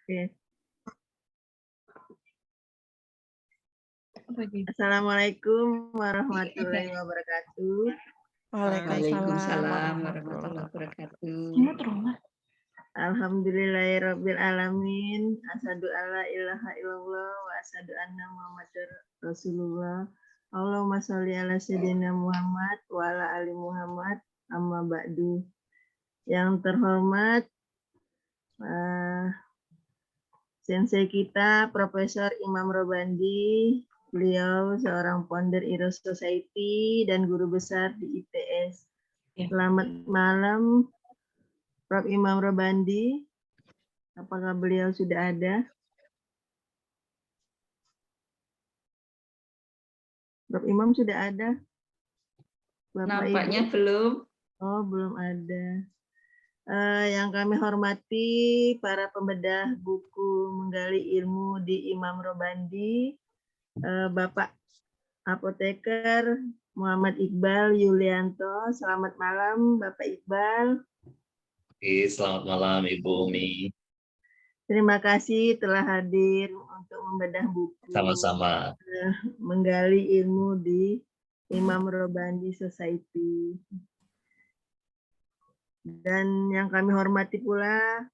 Oke. Assalamualaikum warahmatullahi wabarakatuh. Waalaikumsalam warahmatullahi wabarakatuh. Alhamdulillahirabbil alamin. Asyhadu alla ilaha illallah wa asyhadu anna Muhammadar Rasulullah. Allahumma sholli ala sayyidina Muhammad wa ala ali Muhammad. Amma ba'du. Yang terhormat sensei kita Profesor Imam Robandi. Beliau seorang founder Heroes Society dan guru besar di ITS. Selamat malam, Prof. Imam Robandi. Apakah beliau sudah ada? Prof. Imam sudah ada? Bapak Nampaknya Ibu? belum. Oh, belum ada. Yang kami hormati para pembedah buku menggali ilmu di Imam Robandi, Bapak Apoteker Muhammad Iqbal Yulianto. Selamat malam, Bapak Iqbal. Selamat malam, Ibu Umi. Terima kasih telah hadir untuk membedah buku. Sama-sama. Menggali ilmu di Imam Robandi Society. Dan yang kami hormati pula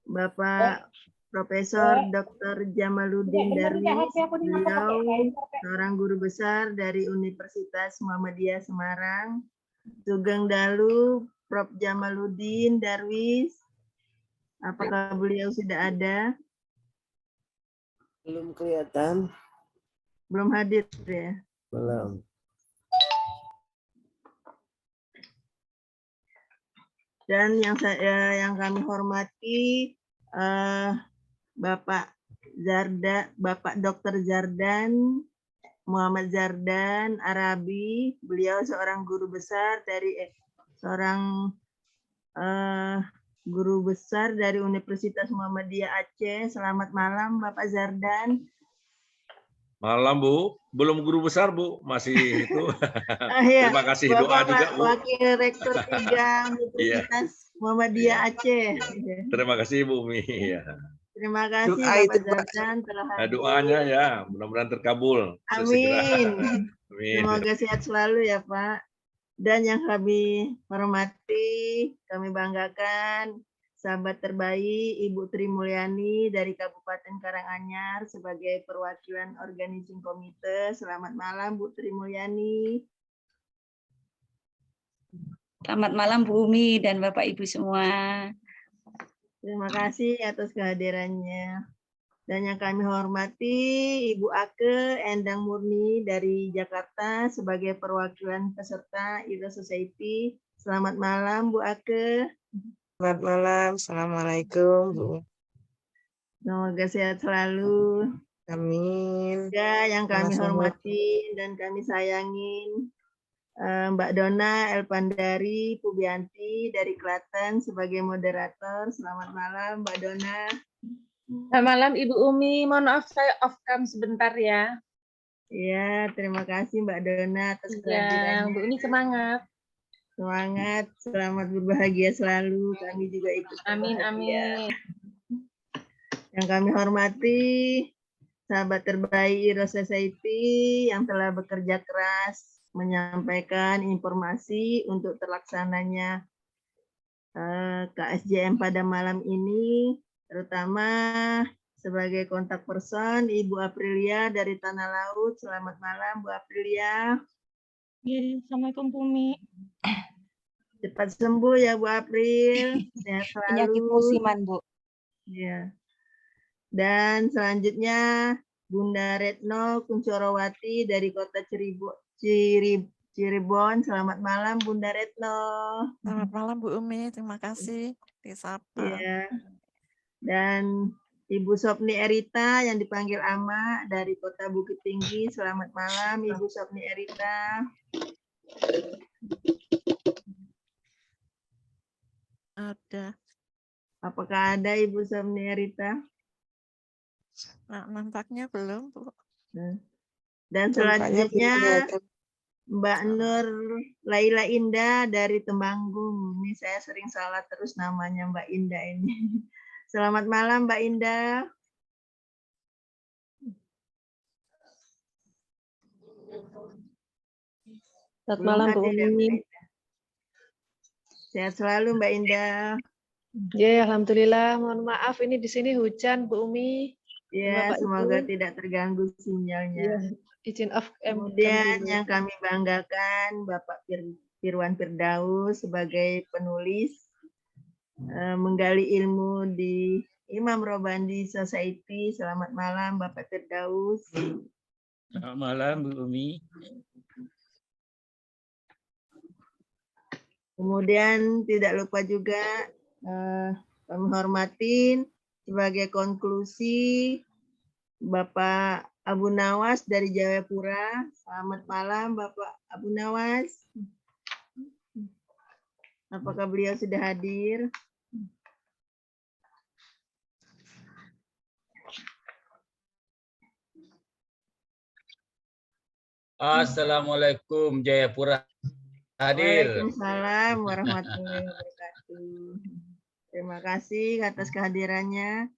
Bapak Profesor Dr. Jamaluddin Darwis. Beliau seorang guru besar dari Universitas Muhammadiyah Semarang. Sugeng Dalu, Prof. Jamaluddin Darwis. Apakah beliau sudah ada? Belum kelihatan. Belum hadir ya? Belum. Dan yang kami hormati Bapak Dr. Zardan Muhammad Zardan Arabi. Beliau seorang guru besar dari Universitas Muhammadiyah Aceh. Selamat malam, Bapak Zardan. Malam, Bu. Belum guru besar, Bu. Masih itu. Iya. Terima kasih Bapak doa juga, Bu. Wakil Rektor 3 Universitas Muhammadiyah Aceh. Terima kasih, Bu Umi. Ya. Terima kasih Bapak Zardan telah hadir. Doanya ya, mudah-mudahan terkabul. Amin. Amin. Semoga sehat selalu ya, Pak. Dan yang kami hormati, kami banggakan sahabat terbaik Ibu Tri Mulyani dari Kabupaten Karanganyar sebagai perwakilan organizing komite. Selamat malam Bu Tri Mulyani. Selamat malam Bu Umi dan Bapak Ibu semua. Terima kasih atas kehadirannya. Dan yang kami hormati Ibu Ake Endang Murni dari Jakarta sebagai perwakilan peserta Heroes Society. Selamat malam Bu Ake. Selamat malam. Assalamualaikum, Bu. Semoga sehat selalu. Amin. Juga yang kami hormati dan kami sayangin Mbak Dona Elpandari Pubianti dari Klaten sebagai moderator. Selamat malam Mbak Dona. Selamat malam Ibu Umi. Mohon maaf saya off cam sebentar ya. Iya, terima kasih Mbak Dona atas kehadirannya. Bu Umi semangat. Semangat, selamat berbahagia selalu. Kami juga ikut amin, amin. Yang kami hormati sahabat terbaik Heroes Society yang telah bekerja keras menyampaikan informasi untuk terlaksananya KSJM pada malam ini, terutama sebagai kontak person Ibu Aprilia dari Tanah Laut. Selamat malam Bu Aprilia. Assalamualaikum Bu Umi. Cepat sembuh ya Bu April. Sehat selalu. Penyakit musiman Bu. Ya. Dan selanjutnya Bunda Retno Kuncorowati dari Kota Cirebon. Selamat malam Bunda Retno. Selamat malam Bu Umi, terima kasih disapa. Ya. Dan Ibu Sopni Erita yang dipanggil Ama dari Kota Bukit Tinggi. Selamat malam Ibu Sopni Erita. Ada. Apakah ada Ibu Sopni Erita? Nah, nampaknya belum, Bu. Dan selanjutnya Mbak Nur Laila Indah dari Temanggung. Ini saya sering salah terus namanya Mbak Indah ini. Selamat malam Mbak Indah. Selamat Belum malam Bu hadir ya, Mbak Umi. Indah. Sehat selalu Mbak Indah. Ya, alhamdulillah. Mohon maaf ini di sini hujan Bu Umi. Ya, Bapak semoga Ibu. tidak terganggu sinyalnya. Ya, izin off cam Kemudian dulu. yang kami banggakan Bapak Firwan Firdaus sebagai penulis menggali ilmu di Imam Robandi Society. Selamat malam Bapak Firdaus. Selamat malam Bu Umi. Kemudian tidak lupa juga kami hormatin sebagai konklusi Bapak Abu Nawas dari Jayapura. Selamat malam Bapak Abu Nawas. Apakah beliau sudah hadir? Assalamualaikum Jayapura. Hadir. Waalaikumsalam warahmatullahi wabarakatuh. Terima kasih atas kehadirannya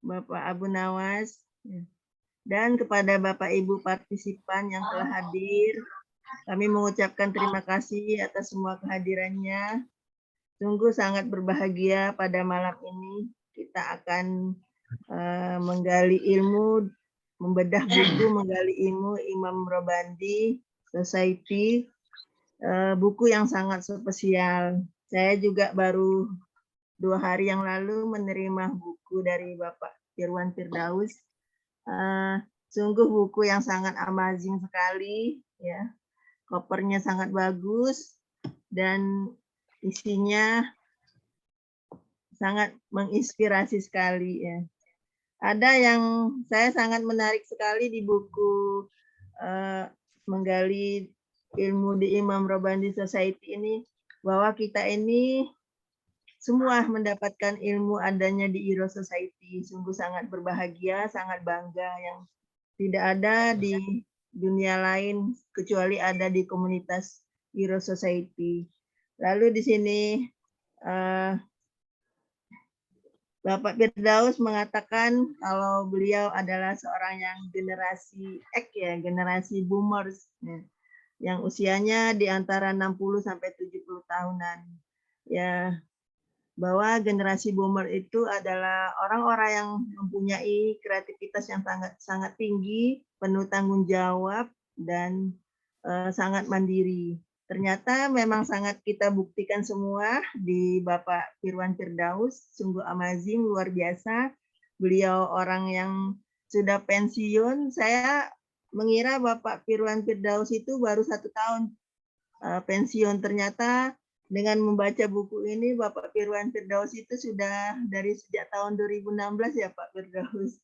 Bapak Abu Nawas dan kepada Bapak Ibu partisipan yang telah hadir. Kami mengucapkan terima kasih atas semua kehadirannya. Sungguh sangat berbahagia pada malam ini kita akan menggali ilmu, membedah buku menggali ilmu Imam Robandi Society, buku yang sangat spesial. Saya juga baru 2 hari yang lalu menerima buku dari Bapak Firwan Firdaus. Sungguh buku yang sangat amazing sekali, ya. Covernya sangat bagus dan isinya sangat menginspirasi sekali, ya. Ada yang saya sangat menarik sekali di buku menggali ilmu di Imam Robandi Society ini, bahwa kita ini semua mendapatkan ilmu adanya di Iro Society. Sungguh sangat berbahagia, sangat bangga, yang tidak ada di dunia lain kecuali ada di komunitas Iro Society. Lalu di sini Bapak Firdaus mengatakan kalau beliau adalah seorang yang generasi X, ya, generasi boomers, ya, yang usianya di antara 60 sampai 70 tahunan. Ya, bahwa generasi boomer itu adalah orang-orang yang mempunyai kreativitas yang sangat tinggi, penuh tanggung jawab, dan sangat mandiri. Ternyata memang sangat kita buktikan semua di Bapak Firwan Firdaus, sungguh amazing, luar biasa. Beliau orang yang sudah pensiun. Saya mengira Bapak Firwan Firdaus itu baru 1 tahun pensiun. Ternyata dengan membaca buku ini, Bapak Firwan Firdaus itu sudah dari sejak tahun 2016 ya Pak Firdaus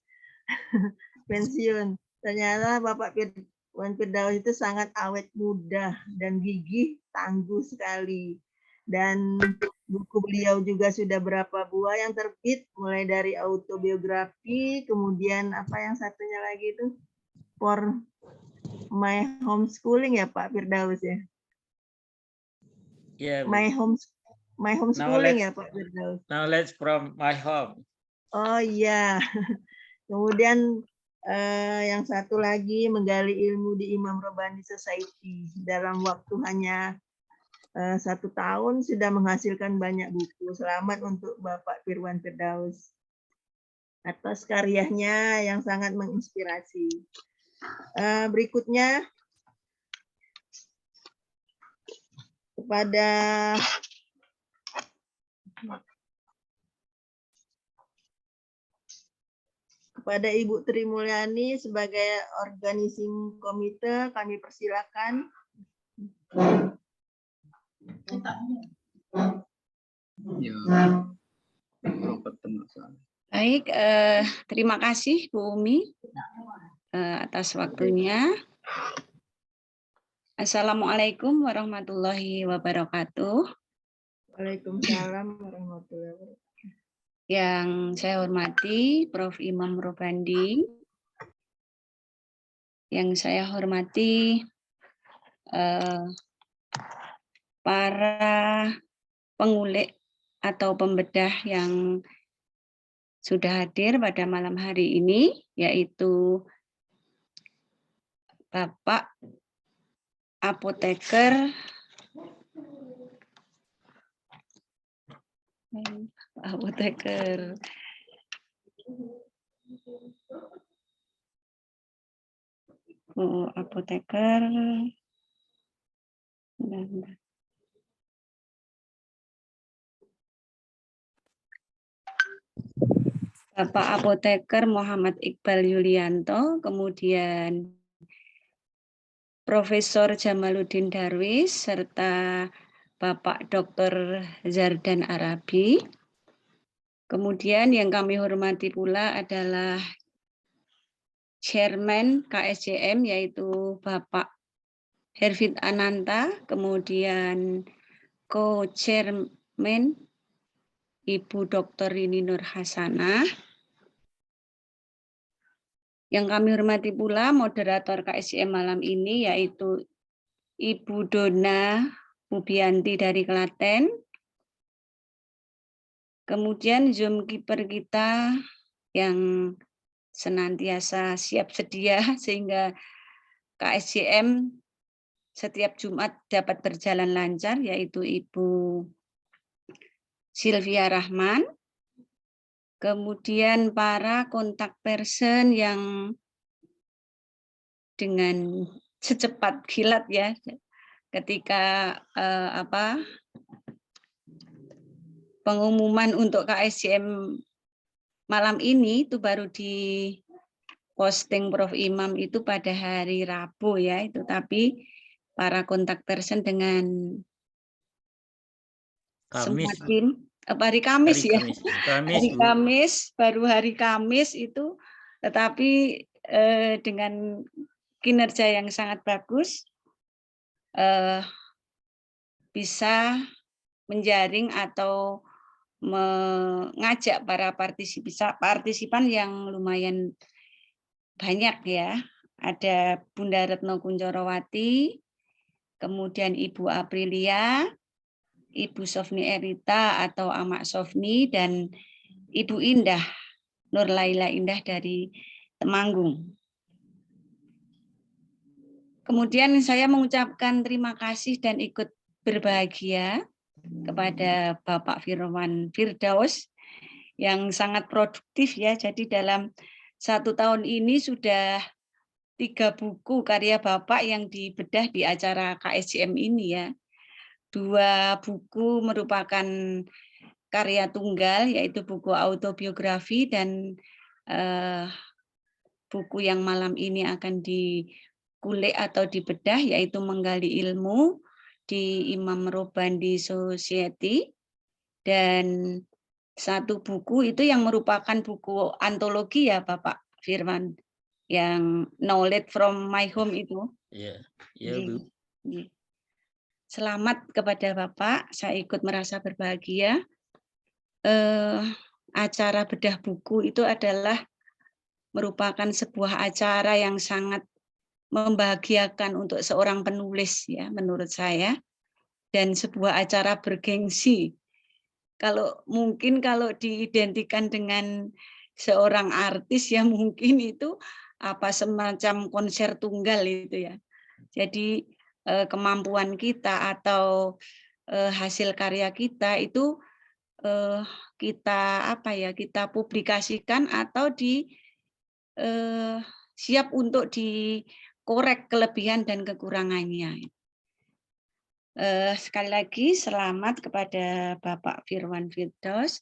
pensiun. Ternyata Bapak Firwan Firdaus itu sangat awet muda dan gigih, tangguh sekali. Dan buku beliau juga sudah berapa buah yang terbit, mulai dari autobiografi, kemudian apa yang satunya lagi itu, For My Homeschooling ya Pak Firdaus ya. Ya, Bu. My Homeschooling ya Pak Firdaus. Knowledge from my home. Oh iya. Kemudian yang satu lagi menggali ilmu di Imam Robandi Society. Dalam waktu hanya 1 tahun sudah menghasilkan banyak buku. Selamat untuk Bapak Firwan Firdaus atas karyanya yang sangat menginspirasi. Berikutnya kepada Ibu Tri Mulyani sebagai organizing komite, kami persilakan. Baik, terima kasih Bu Umi atas waktunya. Assalamualaikum warahmatullahi wabarakatuh. Waalaikumsalam warahmatullahi wabarakatuh. Yang saya hormati Prof. Imam Robandi, yang saya hormati para pengulik atau pembedah yang sudah hadir pada malam hari ini, yaitu Bapak Apoteker Bu Apoteker Bapak Apoteker Muhammad Iqbal Yulianto, kemudian Profesor Jamaluddin Darwis, serta Bapak Dr. Zardan Arabi. Kemudian yang kami hormati pula adalah Chairman KSJM, yaitu Bapak Herfit Ananta, kemudian Co-Chairman Ibu Dr. Rini Nur Hasanah. Yang kami hormati pula moderator KSJM malam ini, yaitu Ibu Dona Bubianti dari Klaten. Kemudian Zoom keeper kita yang senantiasa siap sedia sehingga KSJM setiap Jumat dapat berjalan lancar, yaitu Ibu Sylvia Rahman. Kemudian para kontak person yang dengan secepat kilat ya ketika pengumuman untuk KSJM malam ini itu baru di posting Prof Imam itu pada hari Rabu ya, itu tapi para kontak person dengan semua tim hari Kamis ya. Hari Kamis, baru hari Kamis itu, tetapi dengan kinerja yang sangat bagus, bisa menjaring atau mengajak para partisipan yang lumayan banyak ya. Ada Bunda Retno Kunchorowati, kemudian Ibu Aprilia, Ibu Sofni Erita atau Amak Sofni, dan Ibu Indah, Nur Laila Indah dari Temanggung. Kemudian saya mengucapkan terima kasih dan ikut berbahagia kepada Bapak Firman Firdaus yang sangat produktif ya. Jadi dalam 1 tahun ini sudah 3 buku karya Bapak yang dibedah di acara KSJM ini ya. 2 buku merupakan karya tunggal, yaitu buku autobiografi, dan buku yang malam ini akan dikulik atau dibedah, yaitu Menggali Ilmu di Imam Robandi Society, dan 1 buku itu yang merupakan buku antologi ya Bapak Firman, yang Knowledge from My Home itu. Iya, Bu. Selamat kepada Bapak, saya ikut merasa berbahagia. Acara bedah buku itu adalah merupakan sebuah acara yang sangat membahagiakan untuk seorang penulis ya menurut saya, dan sebuah acara bergengsi. Kalau diidentikan dengan seorang artis ya mungkin itu semacam konser tunggal itu ya. Jadi kemampuan kita atau hasil karya kita itu kita publikasikan atau siap untuk dikorek kelebihan dan kekurangannya. Sekali lagi selamat kepada Bapak Firman Firdaus.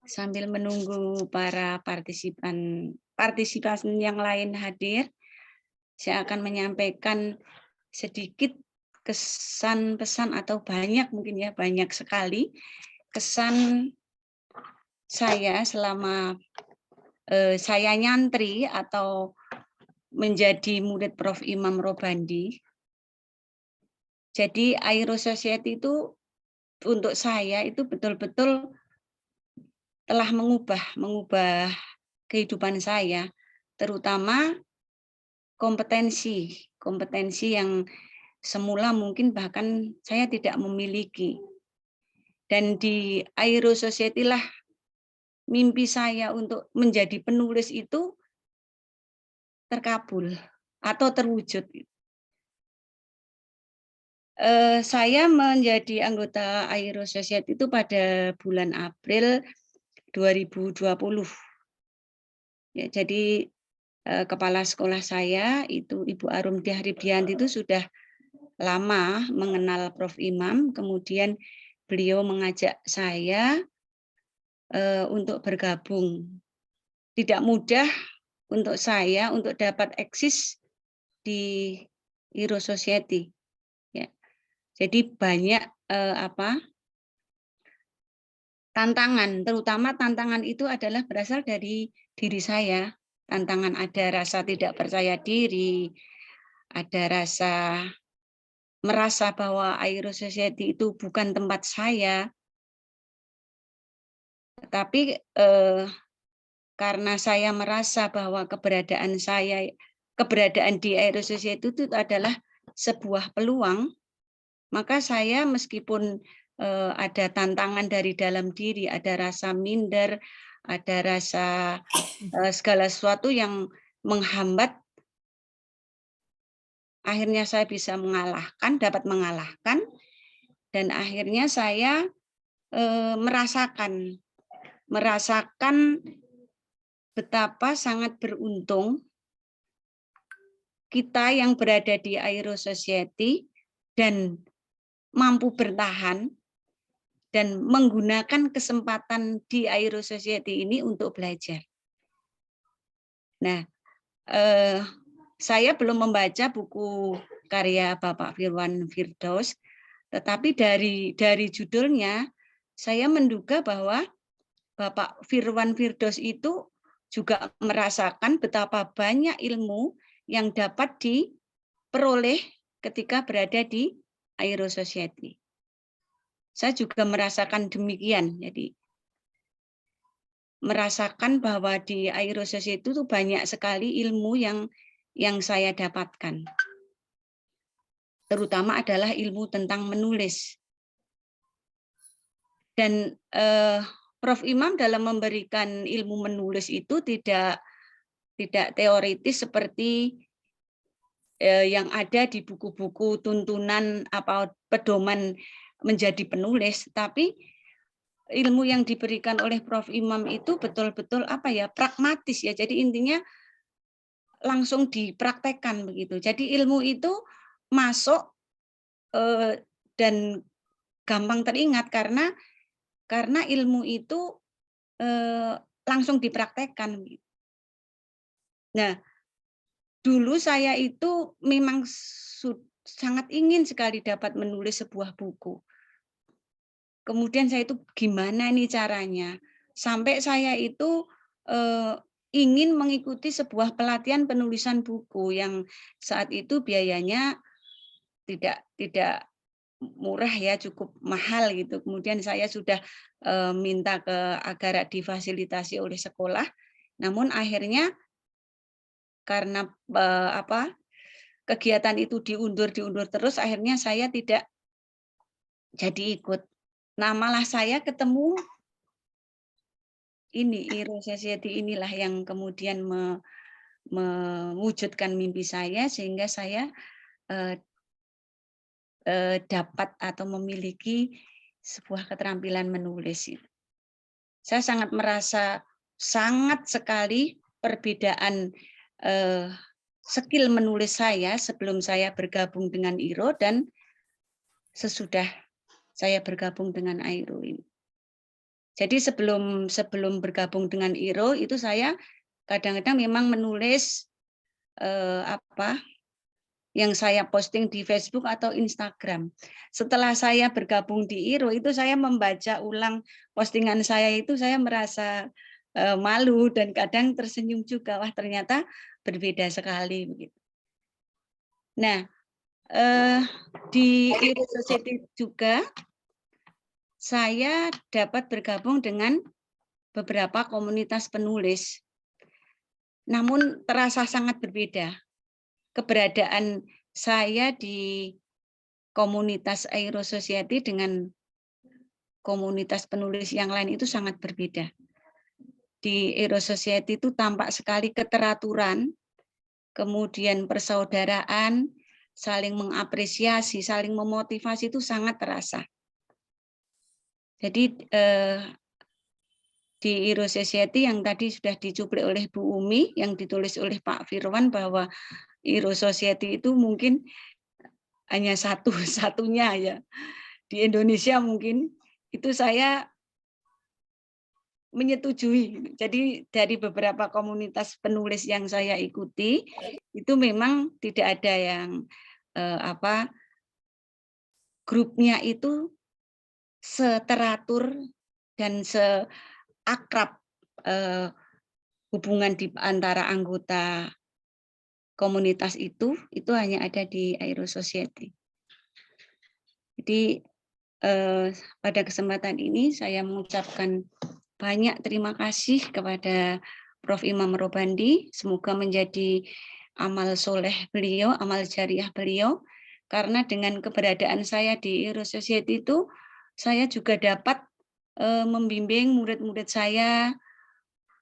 Sambil menunggu para partisipan yang lain hadir, saya akan menyampaikan sedikit kesan pesan atau banyak mungkin ya, banyak sekali kesan saya selama saya nyantri atau menjadi murid Prof Imam Robandi. Jadi Airo Society itu untuk saya itu betul-betul telah mengubah kehidupan saya, terutama kompetensi yang semula mungkin bahkan saya tidak memiliki. Dan di Aero Society lah mimpi saya untuk menjadi penulis itu terkabul atau terwujud. Saya menjadi anggota Aero Society itu pada bulan April 2020. Ya, jadi kepala sekolah saya itu Ibu Arumdiah Ribdianti itu sudah lama mengenal Prof. Imam, kemudian beliau mengajak saya untuk bergabung. Tidak mudah untuk saya untuk dapat eksis di Aero Society. Ya. Jadi banyak tantangan, terutama tantangan itu adalah berasal dari diri saya. Tantangan ada rasa tidak percaya diri, ada rasa merasa bahwa Aero Society itu bukan tempat saya. Tapi karena saya merasa bahwa keberadaan di Aero Society itu adalah sebuah peluang, maka saya meskipun ada tantangan dari dalam diri, ada rasa minder, ada rasa segala sesuatu yang menghambat, akhirnya saya bisa dapat mengalahkan, dan akhirnya saya merasakan betapa sangat beruntung kita yang berada di Aero Society dan mampu bertahan dan menggunakan kesempatan di Aero Society ini untuk belajar. Nah, saya belum membaca buku karya Bapak Firwan Firdaus, tetapi dari judulnya saya menduga bahwa Bapak Firwan Firdaus itu juga merasakan betapa banyak ilmu yang dapat diperoleh ketika berada di Aero Society. Saya juga merasakan demikian. Jadi merasakan bahwa di Aero Society itu banyak sekali ilmu yang saya dapatkan. Terutama adalah ilmu tentang menulis. Dan Prof. Imam dalam memberikan ilmu menulis itu tidak teoritis seperti yang ada di buku-buku tuntunan apa pedoman menjadi penulis, tapi ilmu yang diberikan oleh Prof. Imam itu betul-betul pragmatis ya. Jadi intinya langsung dipraktekkan begitu. Jadi ilmu itu masuk dan gampang teringat karena ilmu itu langsung dipraktekkan. Nah, dulu saya itu memang sangat ingin sekali dapat menulis sebuah buku. Kemudian saya itu gimana nih caranya? Sampai saya itu ingin mengikuti sebuah pelatihan penulisan buku yang saat itu biayanya tidak murah ya, cukup mahal gitu. Kemudian saya sudah minta agar difasilitasi oleh sekolah. Namun akhirnya karena kegiatan itu diundur terus, akhirnya saya tidak jadi ikut. Nah, malah saya ketemu Aero Society inilah yang kemudian mewujudkan mimpi saya sehingga saya dapat atau memiliki sebuah keterampilan menulis. Saya sangat merasa sangat sekali perbedaan skill menulis saya sebelum saya bergabung dengan Aero dan sesudah saya bergabung dengan Aero ini. Jadi sebelum bergabung dengan Aero itu saya kadang-kadang memang menulis yang saya posting di Facebook atau Instagram. Setelah saya bergabung di Aero itu saya membaca ulang postingan saya itu saya merasa malu dan kadang tersenyum juga. Wah, ternyata berbeda sekali begitu. Nah, di Aero Society juga saya dapat bergabung dengan beberapa komunitas penulis. Namun terasa sangat berbeda. Keberadaan saya di komunitas Aero Society dengan komunitas penulis yang lain itu sangat berbeda. Di Aero Society itu tampak sekali keteraturan, kemudian persaudaraan, saling mengapresiasi, saling memotivasi itu sangat terasa. Jadi di Aero Society yang tadi sudah dicuplik oleh Bu Umi, yang ditulis oleh Pak Firwan bahwa Aero Society itu mungkin hanya satu-satunya ya di Indonesia mungkin, itu saya menyetujui. Jadi dari beberapa komunitas penulis yang saya ikuti itu memang tidak ada yang grupnya itu seteratur dan seakrab hubungan di antara anggota komunitas itu hanya ada di Aero Society. Jadi pada kesempatan ini saya mengucapkan banyak terima kasih kepada Prof. Imam Robandi. Semoga menjadi amal soleh beliau, amal jariah beliau. Karena dengan keberadaan saya di Aero Society itu, saya juga dapat membimbing murid-murid saya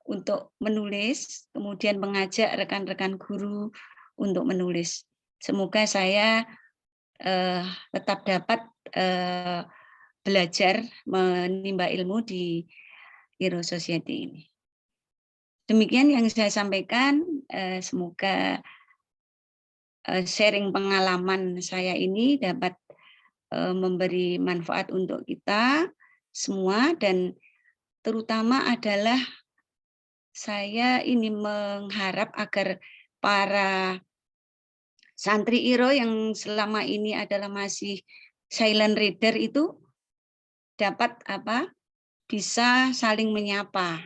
untuk menulis, kemudian mengajak rekan-rekan guru untuk menulis. Semoga saya tetap dapat belajar menimba ilmu di Aero Society ini. Demikian yang saya sampaikan, semoga sharing pengalaman saya ini dapat memberi manfaat untuk kita semua, dan terutama adalah saya ini mengharap agar para santri Aero yang selama ini adalah masih silent reader itu dapat bisa saling menyapa,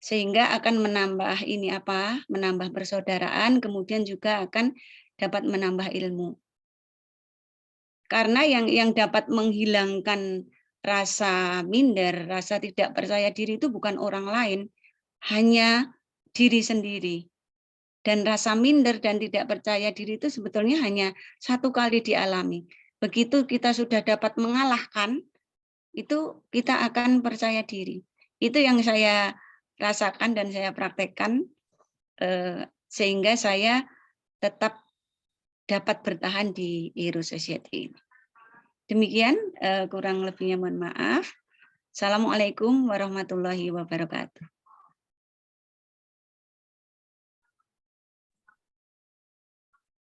sehingga akan menambah menambah persaudaraan, kemudian juga akan dapat menambah ilmu. Karena yang dapat menghilangkan rasa minder, rasa tidak percaya diri itu bukan orang lain, hanya diri sendiri. Dan rasa minder dan tidak percaya diri itu sebetulnya hanya satu kali dialami. Begitu kita sudah dapat mengalahkan, itu kita akan percaya diri. Itu yang saya rasakan dan saya praktekkan, sehingga saya tetap dapat bertahan di Aero Society ini. Demikian, kurang lebihnya mohon maaf. Assalamualaikum warahmatullahi wabarakatuh.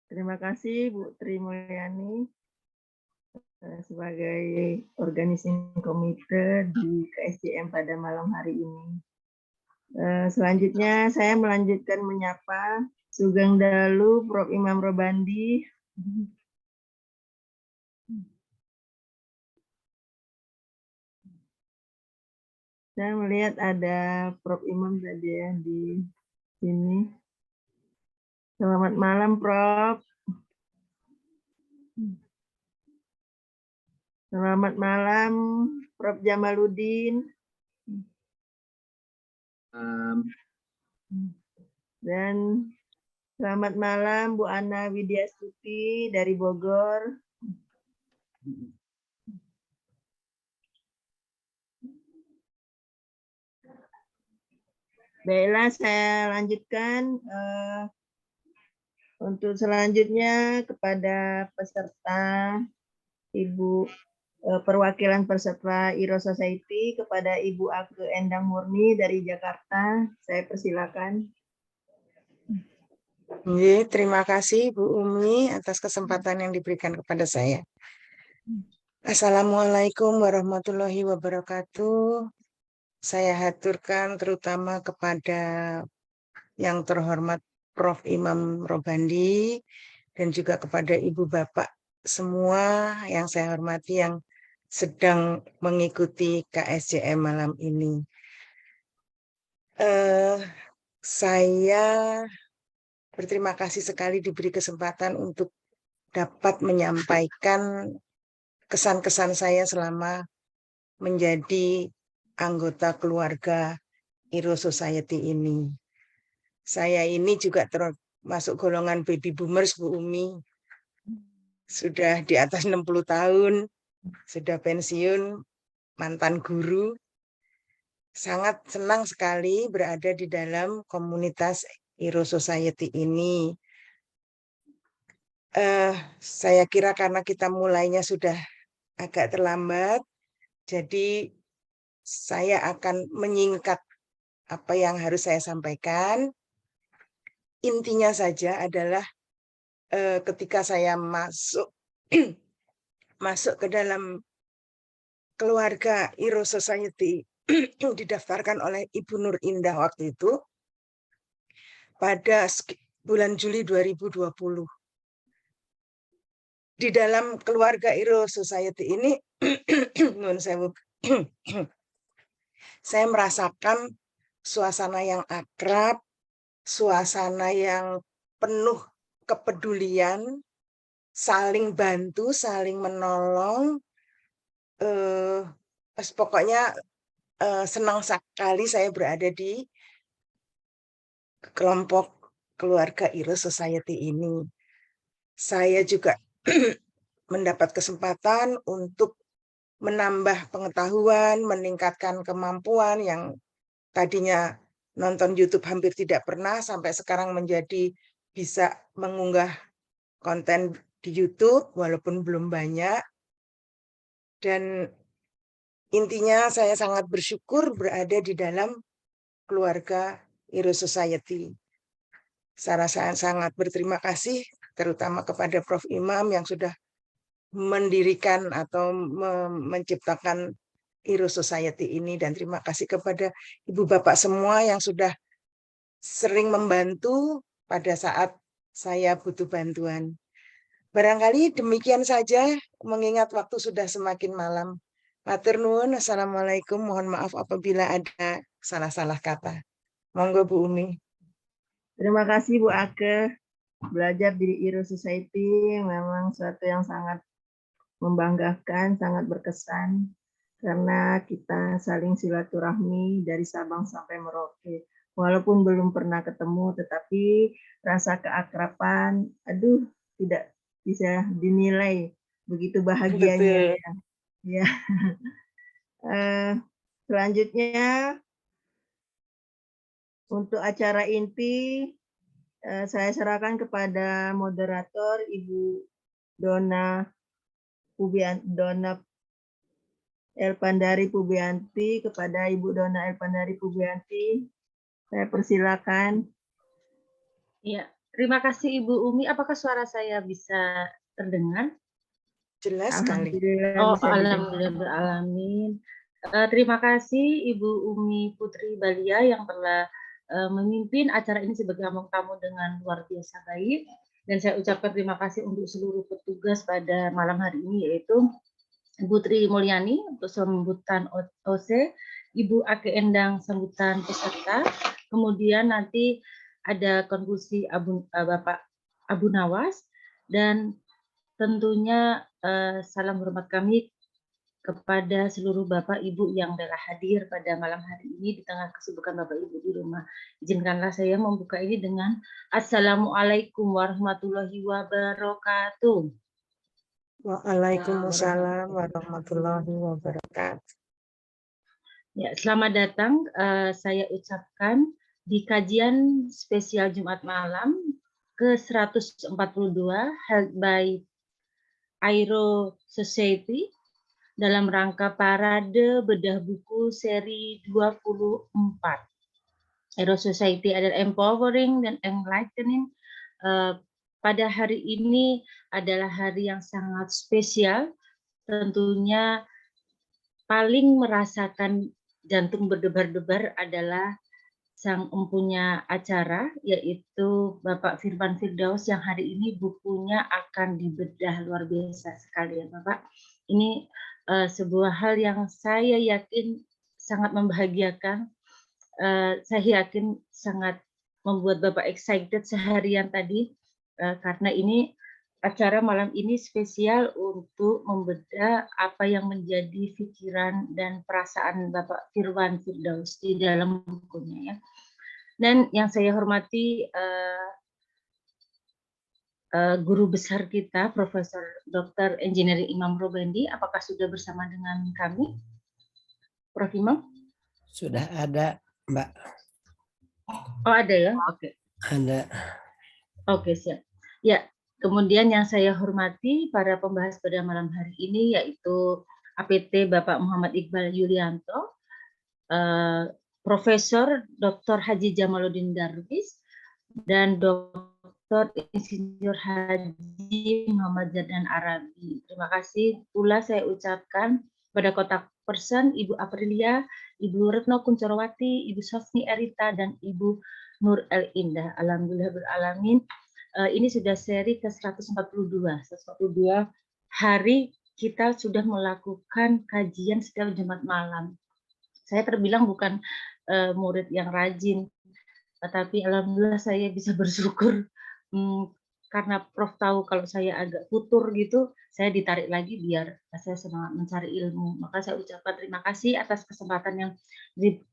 Terima kasih Bu Tri Mulyani sebagai organizing komite di KSJM pada malam hari ini. Selanjutnya saya melanjutkan menyapa Sugeng Dalu Prof. Imam Robandi. Saya melihat ada Prof. Imam tadi ya di sini. Selamat malam, Prof. Selamat malam, Prof. Jamaluddin. Dan selamat malam, Bu Ana Widyastuti dari Bogor. Baiklah, saya lanjutkan. Untuk selanjutnya kepada peserta Ibu perwakilan peserta Aero Society, kepada Ibu Ake Endang Murni dari Jakarta, saya persilakan. Terima kasih Bu Umi atas kesempatan yang diberikan kepada saya. Assalamualaikum warahmatullahi wabarakatuh. Saya haturkan terutama kepada yang terhormat Prof. Imam Robandi dan juga kepada Ibu Bapak semua yang saya hormati yang sedang mengikuti KSJM malam ini. Saya berterima kasih sekali diberi kesempatan untuk dapat menyampaikan kesan-kesan saya selama menjadi anggota keluarga Aero Society ini. Saya ini juga termasuk golongan baby boomers, Bu Umi. sudah di atas 60 tahun, sudah pensiun, mantan guru. Sangat senang sekali berada di dalam komunitas Hero Society ini. Saya kira karena kita mulainya sudah agak terlambat, jadi saya akan menyingkat apa yang harus saya sampaikan. Intinya saja adalah ketika saya masuk masuk ke dalam keluarga Hero Society didaftarkan oleh Ibu Nur Indah waktu itu pada bulan Juli 2020. Di dalam keluarga Hero Society ini nun sewu, saya merasakan suasana yang akrab, suasana yang penuh kepedulian, saling bantu, saling menolong. Pokoknya senang sekali saya berada di kelompok keluarga Hero Society ini. Saya juga mendapat kesempatan untuk menambah pengetahuan, meningkatkan kemampuan yang tadinya nonton YouTube hampir tidak pernah, sampai sekarang menjadi bisa mengunggah konten di YouTube walaupun belum banyak. Dan intinya saya sangat bersyukur berada di dalam keluarga Hero Society. Saya sangat berterima kasih terutama kepada Prof. Imam yang sudah mendirikan atau menciptakan Hero Society ini, dan terima kasih kepada ibu bapak semua yang sudah sering membantu pada saat saya butuh bantuan. Barangkali demikian saja, mengingat waktu sudah semakin malam. Matur nuwun, assalamualaikum. Mohon maaf apabila ada salah-salah kata. Monggo Bu Umi. Terima kasih Bu Ake. Belajar di Hero Society memang suatu yang sangat membanggakan, sangat berkesan karena kita saling silaturahmi dari Sabang sampai Merauke. Walaupun belum pernah ketemu, tetapi rasa keakraban, aduh, tidak bisa dinilai begitu bahagianya. Ya. Selanjutnya untuk acara inti saya serahkan kepada moderator Ibu Dona Elpandari Pubianti. Kepada Ibu Dona Elpandari Pubianti, saya persilakan. Ya, terima kasih Ibu Umi. Apakah suara saya bisa terdengar? Jelas sekali. Alhamdulillah alamin. Terima kasih Ibu Umi Putri Balia yang telah memimpin acara ini sebagai tamu dengan luar biasa baik. Dan saya ucapkan terima kasih untuk seluruh petugas pada malam hari ini, yaitu Ibu Tri Mulyani untuk sambutan OC, Ibu Ake Endang sambutan peserta, kemudian nanti ada konklusi Bapak Abu Nawas, dan tentunya salam hormat kami kepada seluruh Bapak Ibu yang telah hadir pada malam hari ini di tengah kesibukan Bapak Ibu di rumah. Izinkanlah saya membuka ini dengan Assalamualaikum warahmatullahi wabarakatuh. Waalaikumsalam warahmatullahi wabarakatuh. Ya, selamat datang. Saya ucapkan di kajian spesial Jumat malam ke-142 held by Hero Society dalam rangka parade bedah buku seri 24. Hero Society adalah empowering dan enlightening. Pada hari ini adalah hari yang sangat spesial. Tentunya paling merasakan jantung berdebar-debar adalah sang empunya acara, yaitu Bapak Firman Firdaus, yang hari ini bukunya akan dibedah. Luar biasa sekali ya Bapak. Ini sebuah hal yang saya yakin sangat membahagiakan. Saya yakin sangat membuat Bapak excited seharian tadi, karena ini acara malam ini spesial untuk membedah apa yang menjadi pikiran dan perasaan Bapak Firman Firdaus di dalam bukunya ya. Dan yang saya hormati guru besar kita, Profesor Dr. Engineering Imam Robandi. Apakah sudah bersama dengan kami, Prof. Imam? Sudah ada, Mbak. Oh, ada ya? Oke. Ada. Oke, siap. Ya, kemudian yang saya hormati para pembahas pada malam hari ini yaitu APT Bapak Muhammad Iqbal Yulianto, Profesor Dr. Haji Jamaluddin Darwis, dan Dr. Insinyur Haji Muhammad Zadnan Arabi. Terima kasih pula saya ucapkan pada kontak person Ibu Aprilia, Ibu Retno Kunchorowati, Ibu Sofni Erita, dan Ibu Nur El Indah. Alhamdulillah beralamin. Ini sudah seri ke-142. 142 hari kita sudah melakukan kajian setiap Jumat malam. Saya terbilang bukan murid yang rajin, tapi alhamdulillah saya bisa bersyukur karena Prof tahu kalau saya agak futur gitu, saya ditarik lagi biar saya semangat mencari ilmu. Maka saya ucapkan terima kasih atas kesempatan yang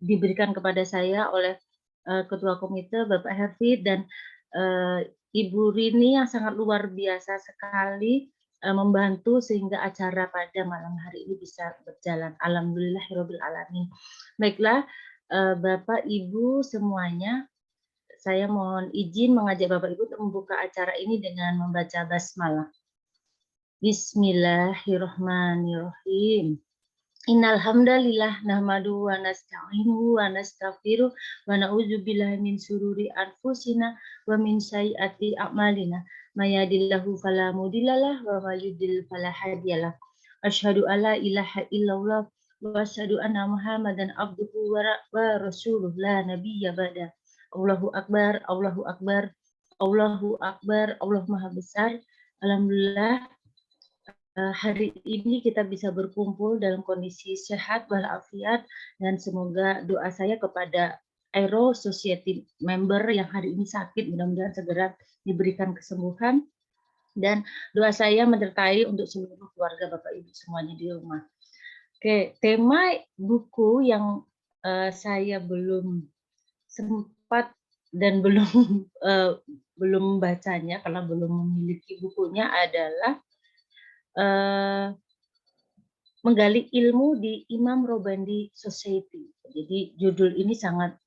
diberikan kepada saya oleh Ketua Komite Bapak Herfi dan Ibu Rini yang sangat luar biasa sekali membantu sehingga acara pada malam hari ini bisa berjalan. Alhamdulillahirabbil alamin. Baiklah, Bapak Ibu semuanya, saya mohon izin mengajak Bapak Ibu untuk membuka acara ini dengan membaca basmalah. Bismillahirrahmanirrahim. Innal hamdalillah nahmaduhu wa nasta'inuhu wa nastaghfiruh wa na'udzubillahi min syururi anfusina wa min sayyiati a'malina. May yahdihillahu fala mudhillalah wa may yudhlil fala hadiyalah. Asyhadu alla ilaha illallah wa asyhadu anna Muhammadan abduhu wa rasuluh la nabiyya ba'da. Allahu akbar, Allahu akbar, Allahu akbar, Allah Maha Besar. Alhamdulillah hari ini kita bisa berkumpul dalam kondisi sehat walafiat, dan semoga doa saya kepada Aero Society member yang hari ini sakit, mudah-mudahan segera diberikan kesembuhan, dan doa saya menyertai untuk seluruh keluarga Bapak Ibu semuanya di rumah. Oke, tema buku yang saya belum sempat dan belum membacanya karena belum memiliki bukunya adalah menggali ilmu di Imam Robandi Society. Jadi judul ini sangat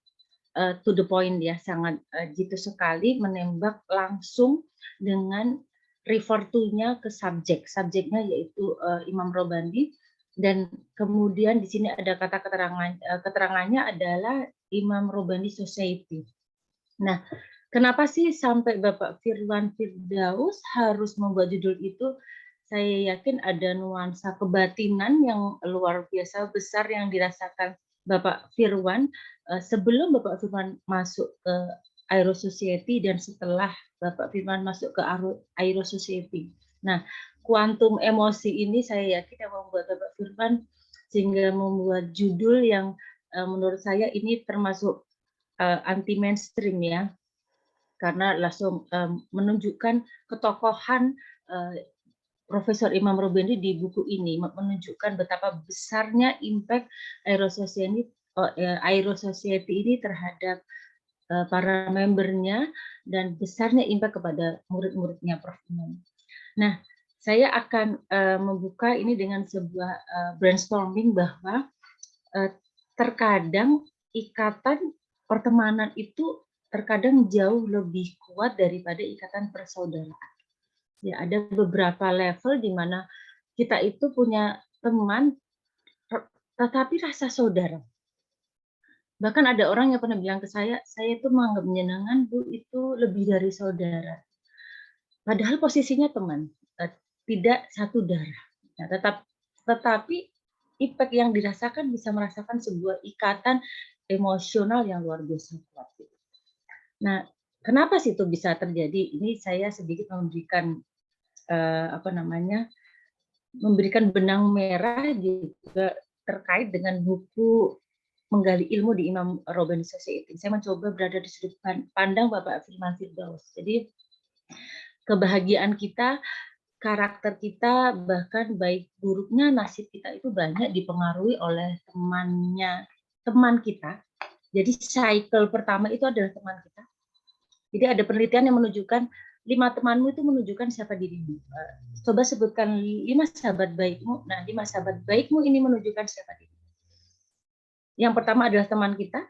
to the point ya, sangat jitu sekali, menembak langsung dengan refer to-nya ke subjek. Subjeknya yaitu Imam Robandi, dan kemudian di sini ada kata keterangannya adalah Imam Robandi Society. Nah, kenapa sih sampai Bapak Firwan Firdaus harus membuat judul itu? Saya yakin ada nuansa kebatinan yang luar biasa besar yang dirasakan Bapak Firwan sebelum Bapak Firwan masuk ke Aero Society dan setelah Bapak Firwan masuk ke Aero Society. Nah, kuantum emosi ini saya yakin yang membuat Bapak Firwan sehingga membuat judul yang menurut saya ini termasuk anti mainstream ya, karena langsung menunjukkan ketokohan Profesor Imam Robandi di buku ini, menunjukkan betapa besarnya impact Aero Society ini terhadap para membernya dan besarnya impact kepada murid-muridnya Prof. Imam. Nah, saya akan membuka ini dengan sebuah brainstorming bahwa terkadang ikatan pertemanan itu terkadang jauh lebih kuat daripada ikatan persaudaraan. Ya, ada beberapa level di mana kita itu punya teman tetapi rasa saudara. Bahkan ada orang yang pernah bilang ke saya itu menganggap menyenangkan Bu itu lebih dari saudara. Padahal posisinya teman, tidak satu darah. Nah, tetapi impact yang dirasakan bisa merasakan sebuah ikatan emosional yang luar biasa kuat. Nah, kenapa sih itu bisa terjadi? Ini saya sedikit memberikan memberikan benang merah juga terkait dengan buku Menggali Ilmu di Imam Robandi Society. Saya mencoba berada di sudut pandang Bapak Firman Firdaus. Jadi kebahagiaan kita, karakter kita, bahkan baik buruknya nasib kita itu banyak dipengaruhi oleh teman kita. Jadi cycle pertama itu adalah teman kita. Jadi ada penelitian yang menunjukkan 5 temanmu itu menunjukkan siapa dirimu. Coba sebutkan 5 sahabat baikmu. Nah, 5 sahabat baikmu ini menunjukkan siapa dirimu. Yang pertama adalah teman kita.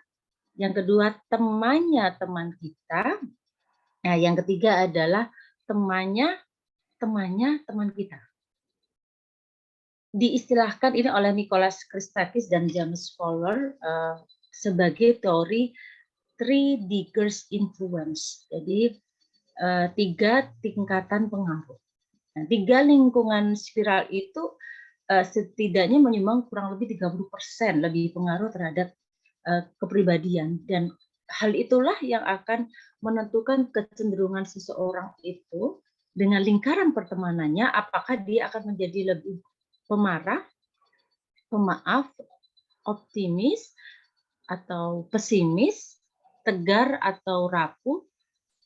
Yang kedua, temannya teman kita. Nah, yang ketiga adalah temannya teman kita. Diistilahkan ini oleh Nicholas Christakis dan James Fowler sebagai teori 3 degrees influence. Jadi 3 tingkatan pengaruh. Nah, 3 lingkungan spiral itu setidaknya menyumbang kurang lebih 30% lebih pengaruh terhadap kepribadian, dan hal itulah yang akan menentukan kecenderungan seseorang itu dengan lingkaran pertemanannya, apakah dia akan menjadi lebih pemarah, pemaaf, optimis, atau pesimis, tegar atau rapuh,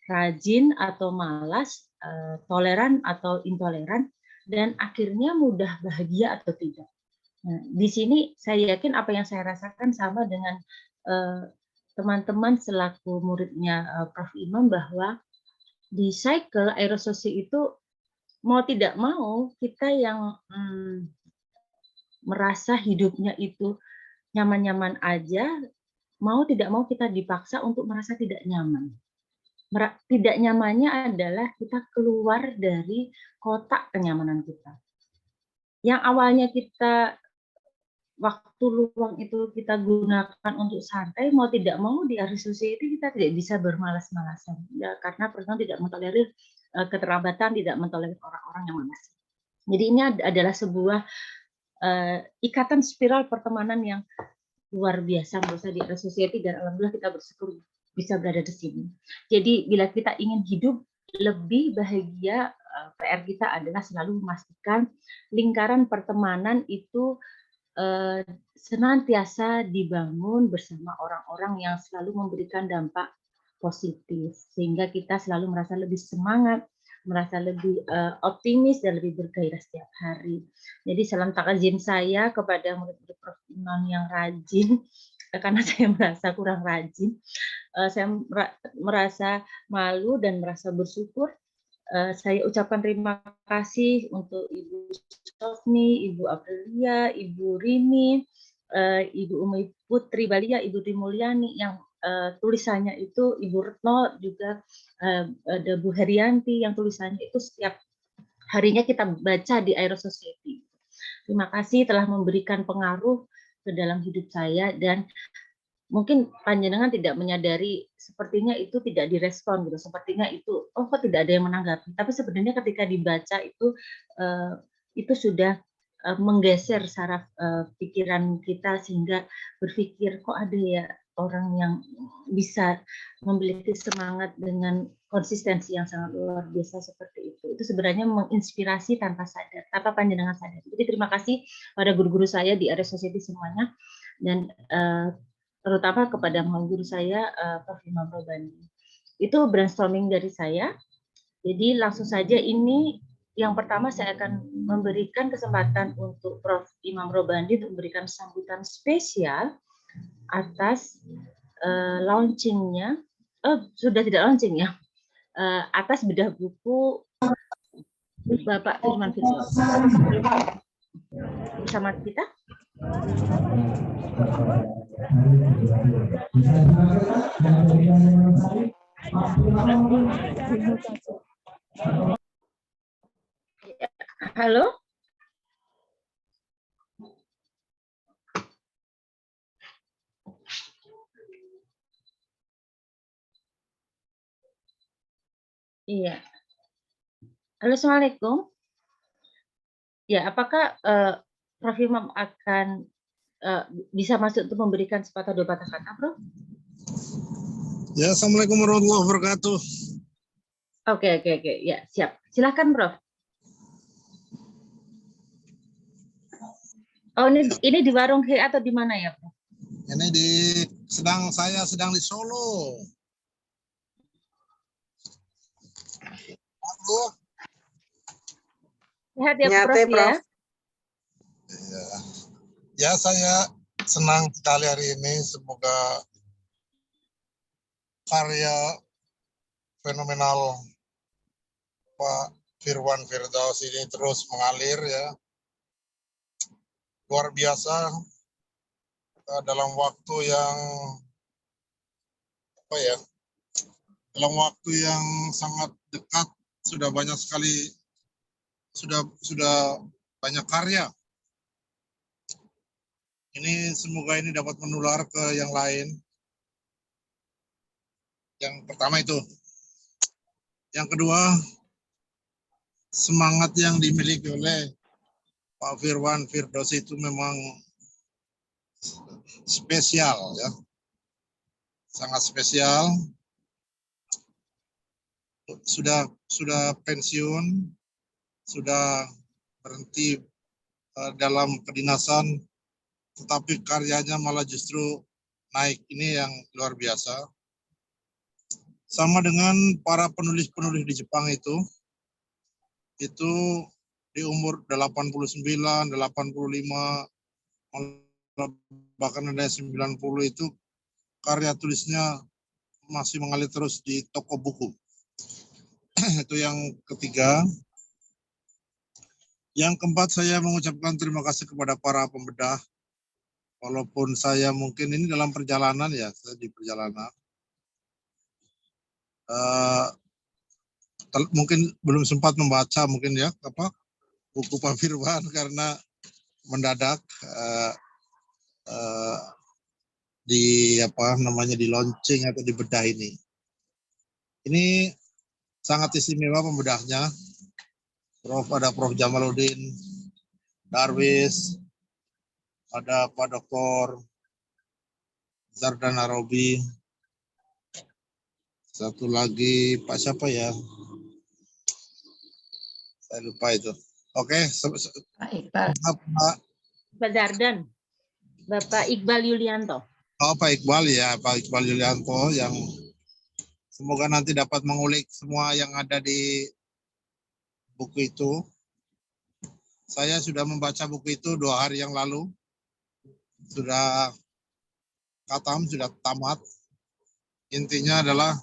rajin atau malas, toleran atau intoleran, dan akhirnya mudah bahagia atau tidak. Nah, di sini saya yakin apa yang saya rasakan sama dengan teman-teman selaku muridnya Prof. Imam, bahwa di cycle aerososio itu mau tidak mau kita yang merasa hidupnya itu nyaman-nyaman aja, mau tidak mau kita dipaksa untuk merasa tidak nyaman. Tidak nyamannya adalah kita keluar dari kotak kenyamanan kita. Yang awalnya kita waktu luang itu kita gunakan untuk santai, mau tidak mau di aerososio itu kita tidak bisa bermalas-malasan. Ya, karena pertama tidak mentolerir keterlambatan, tidak mentolerir orang-orang yang malas. Jadi ini adalah sebuah ikatan spiral pertemanan yang luar biasa menurut saya di aerososio, dan alhamdulillah kita bersyukur bisa berada di sini. Jadi bila kita ingin hidup lebih bahagia, PR kita adalah selalu memastikan lingkaran pertemanan itu senantiasa dibangun bersama orang-orang yang selalu memberikan dampak positif, sehingga kita selalu merasa lebih semangat, merasa lebih optimis dan lebih bergairah setiap hari. Jadi salam takazim saya kepada murid-murid Prof. Imam yang rajin, karena saya merasa kurang rajin. Saya merasa malu dan merasa bersyukur. Saya ucapkan terima kasih untuk Ibu Sofni, Ibu Aprilia, Ibu Rini, Ibu Umi Putri Balia, Ibu Trimulyani yang tulisannya itu, Ibu Retno, juga ada Bu Herianti yang tulisannya itu setiap harinya kita baca di Aerososio. Terima kasih telah memberikan pengaruh ke dalam hidup saya, dan mungkin panjenengan tidak menyadari, sepertinya itu tidak direspon gitu, sepertinya itu kok tidak ada yang menanggapi, tapi sebenarnya ketika dibaca itu sudah menggeser saraf pikiran kita, sehingga berpikir kok ada ya orang yang bisa memiliki semangat dengan konsistensi yang sangat luar biasa seperti itu. Itu sebenarnya menginspirasi tanpa sadar, tanpa panjenengan sadar. Jadi terima kasih pada guru-guru saya di Aerososio semuanya, dan terutama kepada guru saya, Prof. Imam Robandi. Itu brainstorming dari saya. Jadi langsung saja, ini yang pertama saya akan memberikan kesempatan untuk Prof. Imam Robandi untuk memberikan sambutan spesial atas launchingnya, sudah tidak launching ya, atas bedah buku Bapak Firman Firdaus. Bersama kita. Halo. Iya. Halo, assalamualaikum. Ya, apakah Prof. Imam akan bisa masuk untuk memberikan sepatah dua patah kata, Prof? Ya, assalamualaikum warahmatullahi wabarakatuh. Oke, ya siap. Silakan, Prof. Oh, ini di warung He atau di mana ya, Prof? Ini saya sedang di Solo. Halo. Sehat ya, Prof, ya? Ya, saya senang sekali hari ini. Semoga karya fenomenal Pak Firwan Firdaus ini terus mengalir ya. Luar biasa dalam waktu yang dalam waktu yang sangat dekat sudah banyak sekali sudah banyak karya. Ini semoga ini dapat menular ke yang lain. Yang pertama itu. Yang kedua, semangat yang dimiliki oleh Pak Firwan Firdaus itu memang spesial ya. Sangat spesial. Sudah pensiun, sudah berhenti dalam kedinasan, tetapi karyanya malah justru naik. Ini yang luar biasa. Sama dengan para penulis-penulis di Jepang itu di umur 89, 85, bahkan ada 90 itu karya tulisnya masih mengalir terus di toko buku. Itu yang ketiga. Yang keempat, saya mengucapkan terima kasih kepada para pembedah. Walaupun saya mungkin ini dalam perjalanan ya, saya di perjalanan. Mungkin belum sempat membaca mungkin ya buku Pak Firwan karena mendadak di di launching atau di bedah ini. Ini sangat istimewa pembedahnya. Ada Prof. Jamaluddin Darwis, ada Pak Dr. Zardan Arobi, satu lagi Pak siapa ya? Saya lupa itu. Oke, Pak Iqbal. Pak Zardan. Bapak Iqbal Yulianto. Oh, Pak Iqbal ya, Pak Iqbal Yulianto yang semoga nanti dapat mengulik semua yang ada di buku itu. Saya sudah membaca buku itu 2 hari yang lalu. Sudah khatam, sudah tamat. Intinya adalah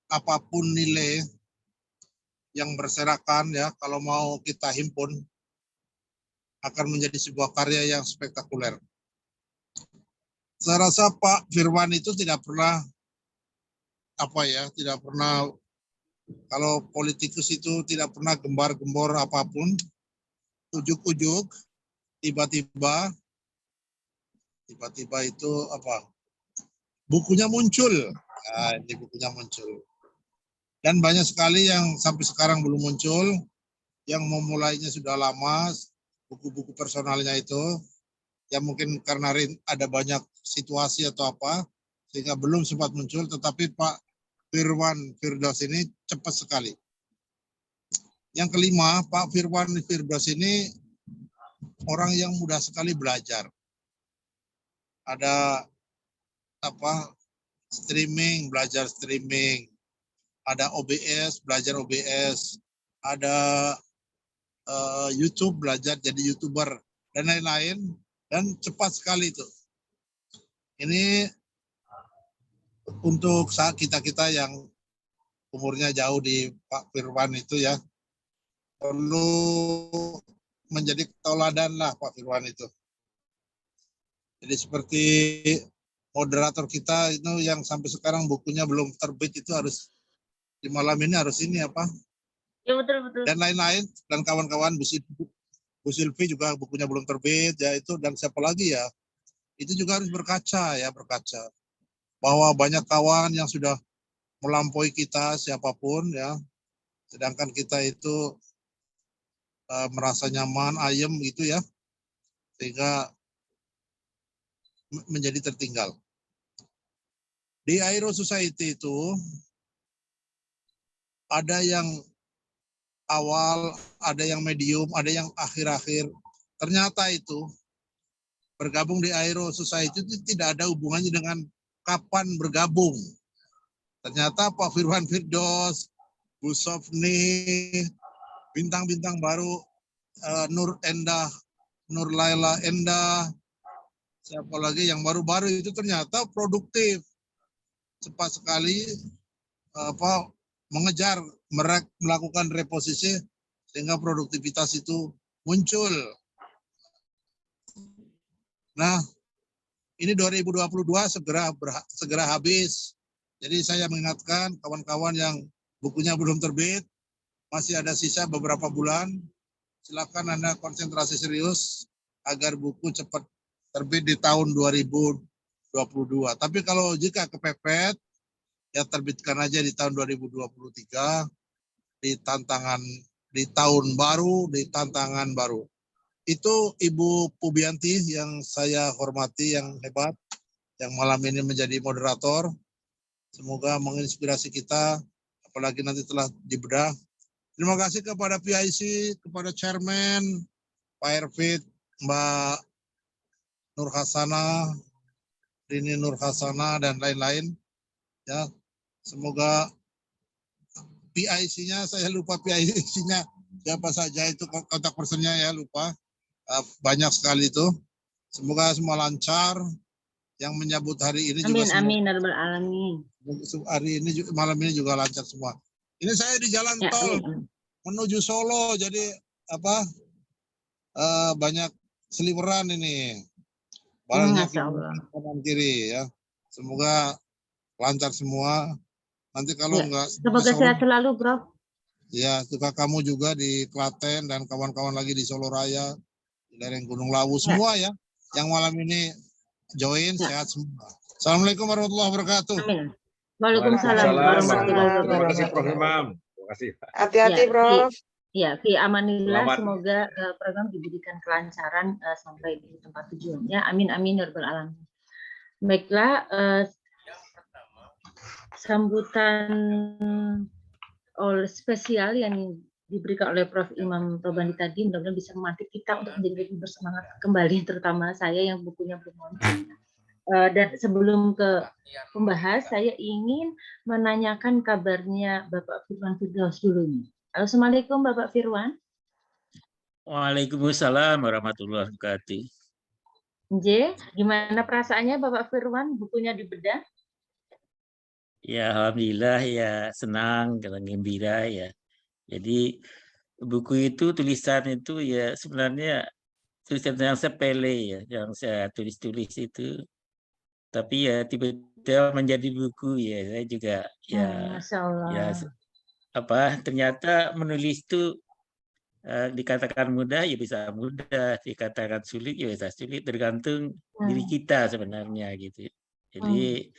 apapun nilai yang berserakan ya, kalau mau kita himpun akan menjadi sebuah karya yang spektakuler. Saya rasa Pak Firwan itu tidak pernah kalau politikus itu tidak pernah gembar-gembor apapun, ujuk-ujuk, tiba-tiba itu bukunya muncul. Nah, ini bukunya muncul. Dan banyak sekali yang sampai sekarang belum muncul, yang memulainya sudah lama, buku-buku personalnya itu, yang mungkin karena ada banyak situasi atau apa, sehingga belum sempat muncul, tetapi Pak Firwan Firdaus ini cepat sekali. Yang kelima, Pak Firwan Firdaus ini orang yang mudah sekali belajar. Ada streaming, belajar streaming. Ada OBS, belajar OBS. Ada YouTube, belajar jadi YouTuber dan lain-lain. Dan cepat sekali itu. Ini untuk saat kita yang umurnya jauh di Pak Firwan itu ya, perlu menjadi tauladan lah Pak Firwan itu. Jadi seperti moderator kita itu yang sampai sekarang bukunya belum terbit itu harus di malam ini harus ini apa? Ya betul. Dan lain-lain dan kawan-kawan Bu Silvi juga bukunya belum terbit ya itu, dan siapa lagi ya? Itu juga harus berkaca bahwa banyak kawan yang sudah melampaui kita siapapun ya, sedangkan kita itu merasa nyaman, ayem gitu ya, sehingga menjadi tertinggal. Di Aero Society itu ada yang awal, ada yang medium, ada yang akhir-akhir. Ternyata itu bergabung di Aero Society itu tidak ada hubungannya dengan kapan bergabung. Ternyata Pak Firwan Firdaus, Bu Sofni, bintang-bintang baru, Nur Endah, Nur Laila Endah, siapa lagi yang baru-baru itu ternyata produktif. Cepat sekali mengejar melakukan reposisi sehingga produktivitas itu muncul. Nah, ini 2022 segera habis. Jadi saya mengingatkan kawan-kawan yang bukunya belum terbit, masih ada sisa beberapa bulan. Silakan Anda konsentrasi serius agar buku cepat terbit di tahun 2022. Tapi kalau jika kepepet, ya terbitkan aja di tahun 2023 di tahun baru, di tantangan baru. Itu Ibu Pubianti yang saya hormati, yang hebat, yang malam ini menjadi moderator. Semoga menginspirasi kita, apalagi nanti telah dibedah. Terima kasih kepada PIC, kepada Chairman, Pak Ervit, Mbak Nur Hasana, Rini Nur Hasana, dan lain-lain. Ya, semoga PIC-nya, saya lupa PIC-nya, siapa saja itu kontak personnya ya, lupa. Banyak sekali itu. Semoga semua lancar. Yang menyambut hari ini juga Amin, amin, alamin. Hari ini malam ini juga lancar semua. Ini saya di jalan Ya, tol amin. menuju Solo, jadi banyak seliweran ini. Banyak Masya Allah. kanan kiri ya. Semoga lancar semua. Nanti kalau Ya, enggak semoga sehat selalu, Bro. ya, juga kamu juga di Klaten dan kawan-kawan lagi di Solo Raya, di lereng Gunung Lawu, semua ya. Yang malam ini join, sehat semua. Assalamualaikum warahmatullahi wabarakatuh. Amin. Waalaikumsalam warahmatullahi warahmatullahi Terima kasih wabarakatuh. Prof. Imam. Terima kasih. Hati-hati, Prof. Ya, fi amanillah, Selamat. semoga program diberikan kelancaran sampai di tempat tujuan. Ya, amin, amin, ya rabbal alamin. Baiklah, sambutan spesial yang diberikan oleh Prof. Imam Tobandi tadi mudah-mudahan bisa memantik kita untuk menjadi lebih bersemangat kembali, terutama saya yang bukunya belum launching. Dan sebelum ke pembahas, saya ingin menanyakan kabarnya Bapak Firwan Firdaus dulu nih. Assalamualaikum Bapak Firwan. Waalaikumsalam warahmatullahi wabarakatuh. Nje, gimana perasaannya Bapak Firwan? Bukunya dibedah? Ya, alhamdulillah ya, senang dan gembira ya. Jadi buku itu, tulisan itu ya sebenarnya tulisan yang sepele ya, yang saya tulis-tulis itu. Tapi ya tiba-tiba menjadi buku ya, saya juga ya Masya Allah. Ternyata menulis itu dikatakan mudah ya bisa mudah, dikatakan sulit ya bisa sulit, tergantung diri kita sebenarnya gitu. Jadi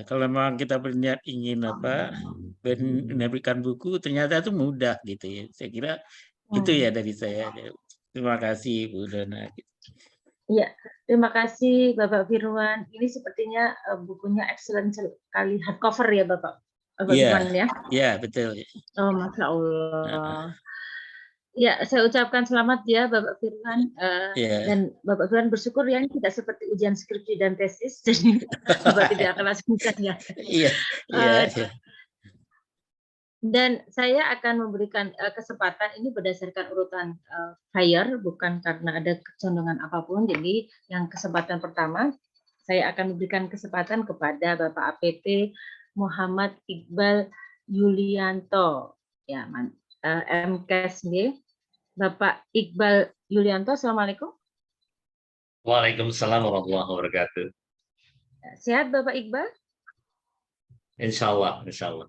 kalau memang kita berniat ingin menerbitkan buku, ternyata itu mudah gitu ya. Saya kira itu ya dari saya. Terima kasih Bu Dona. Iya, terima kasih Bapak Firwan. Ini sepertinya bukunya excellent sekali, hardcover ya Bapak Firwan ya? Iya betul. Oh, Masya Allah. Ya, saya ucapkan selamat ya Bapak Firwan. Dan Bapak Firwan bersyukur ya, ini tidak seperti ujian skripsi dan tesis, jadi Bapak tidak akan langsung saja. Iya. Dan saya akan memberikan kesempatan ini berdasarkan urutan hire, bukan karena ada kecondongan apapun. Jadi yang kesempatan pertama, saya akan memberikan kesempatan kepada Bapak APT Muhammad Iqbal Yulianto, ya, MKSD. Bapak Iqbal Yulianto, Assalamualaikum. Waalaikumsalam warahmatullahi wabarakatuh. Sehat Bapak Iqbal? Insya Allah, insya Allah.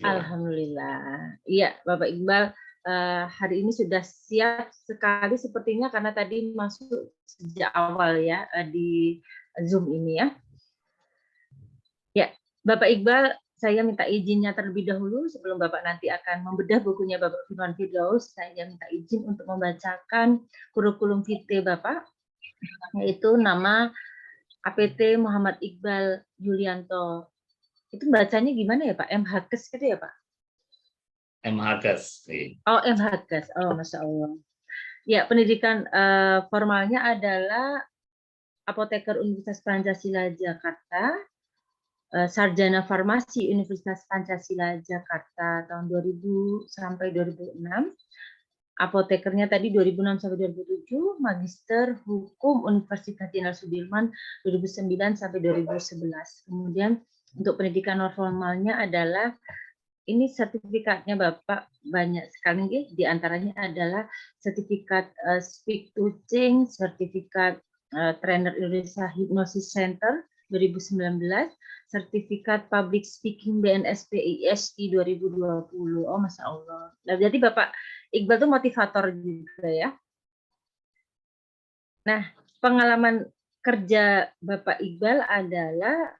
Alhamdulillah. Iya, Bapak Iqbal, hari ini sudah siap sekali sepertinya karena tadi masuk sejak awal ya di Zoom ini ya. Ya, Bapak Iqbal, saya minta izinnya terlebih dahulu sebelum Bapak nanti akan membedah bukunya Bapak Firwan Firdaus. Saya minta izin untuk membacakan kurikulum vitae Bapak, yaitu nama APT Muhammad Iqbal Yulianto. Itu bacanya gimana ya Pak? MHKes gitu ya Pak? MHKes. Oh, MHKes. Oh, Masya Allah. Ya, pendidikan formalnya adalah apoteker Universitas Pancasila Jakarta, sarjana farmasi Universitas Pancasila Jakarta tahun 2000 sampai 2006. Apotekernya tadi 2006 sampai 2007, magister hukum Universitas Jenderal Sudirman 2009 sampai 2011. Kemudian untuk pendidikan non formalnya adalah ini sertifikatnya Bapak banyak sekali, nggih. Di antaranya adalah sertifikat Speak to Change, sertifikat Trainer Indonesia Hypnosis Center 2019, sertifikat Public Speaking BNSP ISI 2020. Oh, Masya Allah. Nah, jadi Bapak Iqbal itu motivator juga ya. Nah, pengalaman kerja Bapak Iqbal adalah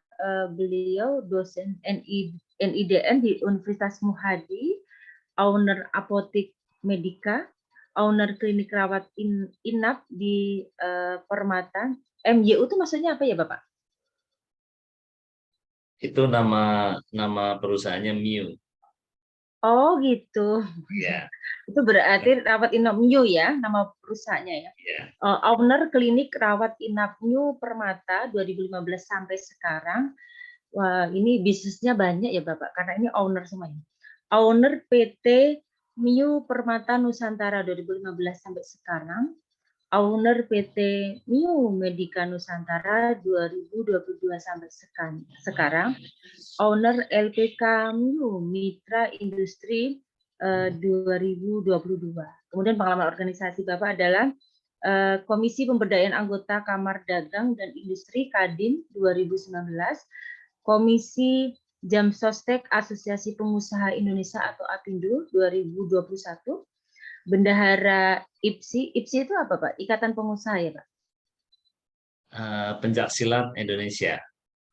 beliau dosen NIDN di Universitas Muhadi, owner apotek Medika, owner klinik rawat inap di Permata. MYU itu maksudnya apa ya Bapak? Itu nama perusahaannya Miu. Oh gitu. Ya. Itu berarti rawat inap MYU ya, nama perusahaannya ya. Ya. Owner klinik rawat inap MYU Permata 2015 sampai sekarang. Wah, ini bisnisnya banyak ya Bapak, karena ini owner semuanya. Owner PT MYU Permata Nusantara 2015 sampai sekarang. Owner PT MYU Medika Nusantara 2022 sampai sekarang. Owner LPK MYU Mitra Industri 2022. Kemudian pengalaman organisasi Bapak adalah Komisi Pemberdayaan Anggota Kamar Dagang dan Industri Kadin 2019, Komisi Jamsostek Asosiasi Pengusaha Indonesia atau APindo 2021, Bendahara IPSI. IPSI itu apa Pak? Ikatan Pengusaha ya Pak? Pencaksilat Indonesia.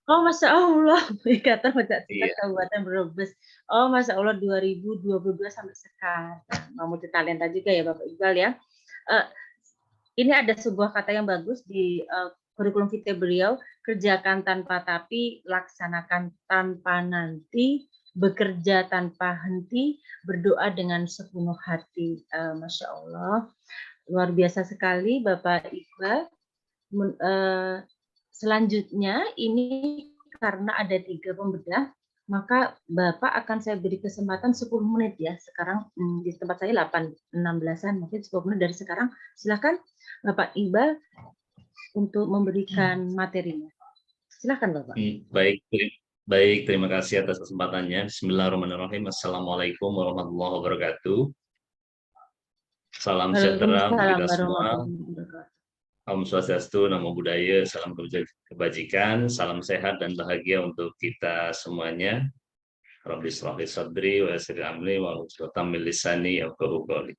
Oh, Masya Allah, Ikatan Pencaksilat Iya. Kabupaten Brebes. Oh, Masya Allah, 2022 sampai sekarang. Mau multitalenta juga ya Bapak Iqbal ya. Ini ada sebuah kata yang bagus di kurikulum vitae beliau, kerjakan tanpa tapi, laksanakan tanpa nanti, bekerja tanpa henti, berdoa dengan sepenuh hati. Masya Allah, luar biasa sekali Bapak Iqbal. Selanjutnya ini karena ada 3 pembedah, maka Bapak akan saya beri kesempatan 10 menit ya. Sekarang di tempat saya 8.16-an, mungkin 10 menit dari sekarang. Silakan Bapak Iqbal untuk memberikan materinya. Silakan Bapak. Baik, terima kasih atas kesempatannya. Bismillahirrahmanirrahim. Assalamualaikum warahmatullahi wabarakatuh. Salam sejahtera untuk kita semua. Om Swastiastu, Namo Buddhaya, salam kebajikan, salam sehat dan bahagia untuk kita semuanya. Rabbi shrah li sadri wa yassir li amri wahlul 'uqdatam min lisani yafqahu qawli.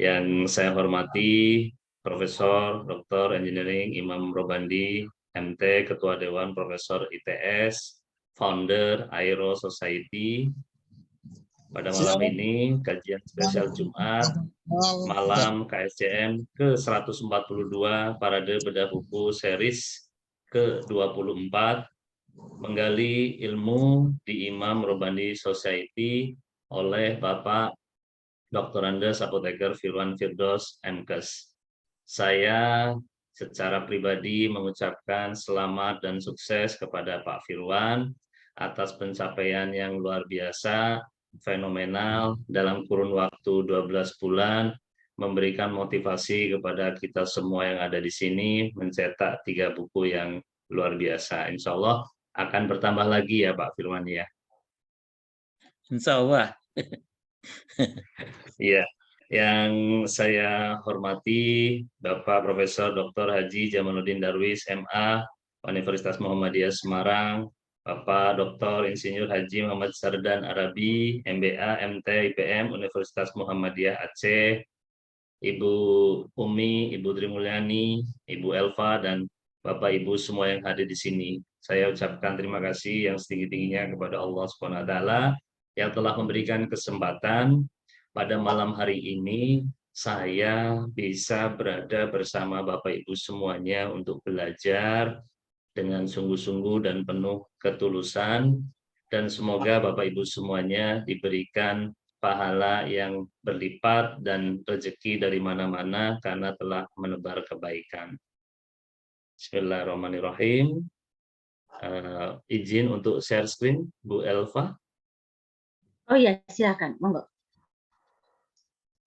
Yang saya hormati Profesor Dr. Engineering Imam Robandi, MT, Ketua Dewan Profesor ITS, Founder Aero Society. Pada malam ini kajian spesial Jumat malam KSCM ke-142 Parade Bedah Buku series ke-24 menggali ilmu di Imam Robandi Society oleh Bapak Dr. Andes Apoteker Firwan Firdaus MKes. Saya secara pribadi mengucapkan selamat dan sukses kepada Pak Firwan atas pencapaian yang luar biasa, fenomenal dalam kurun waktu 12 bulan, memberikan motivasi kepada kita semua yang ada di sini, mencetak 3 buku yang luar biasa. Insya Allah akan bertambah lagi ya Pak Firman ya. Insya Allah. Iya, yang saya hormati Bapak Profesor Dr. Haji Jamaluddin Darwis MA Universitas Muhammadiyah Semarang, Bapak Dr. Insinyur Haji Muhammad Sardan Arabi, MBA, MT, IPM, Universitas Muhammadiyah Aceh, Ibu Umi, Ibu Tri Mulyani, Ibu Elva, dan Bapak Ibu semua yang hadir di sini. Saya ucapkan terima kasih yang setinggi-tingginya kepada Allah SWT yang telah memberikan kesempatan pada malam hari ini saya bisa berada bersama Bapak Ibu semuanya untuk belajar dengan sungguh-sungguh dan penuh ketulusan, dan semoga Bapak Ibu semuanya diberikan pahala yang berlipat dan rezeki dari mana-mana karena telah menebar kebaikan. Bismillahirrahmanirrahim. Izin untuk share screen, Bu Elva. Oh ya, silakan, monggo.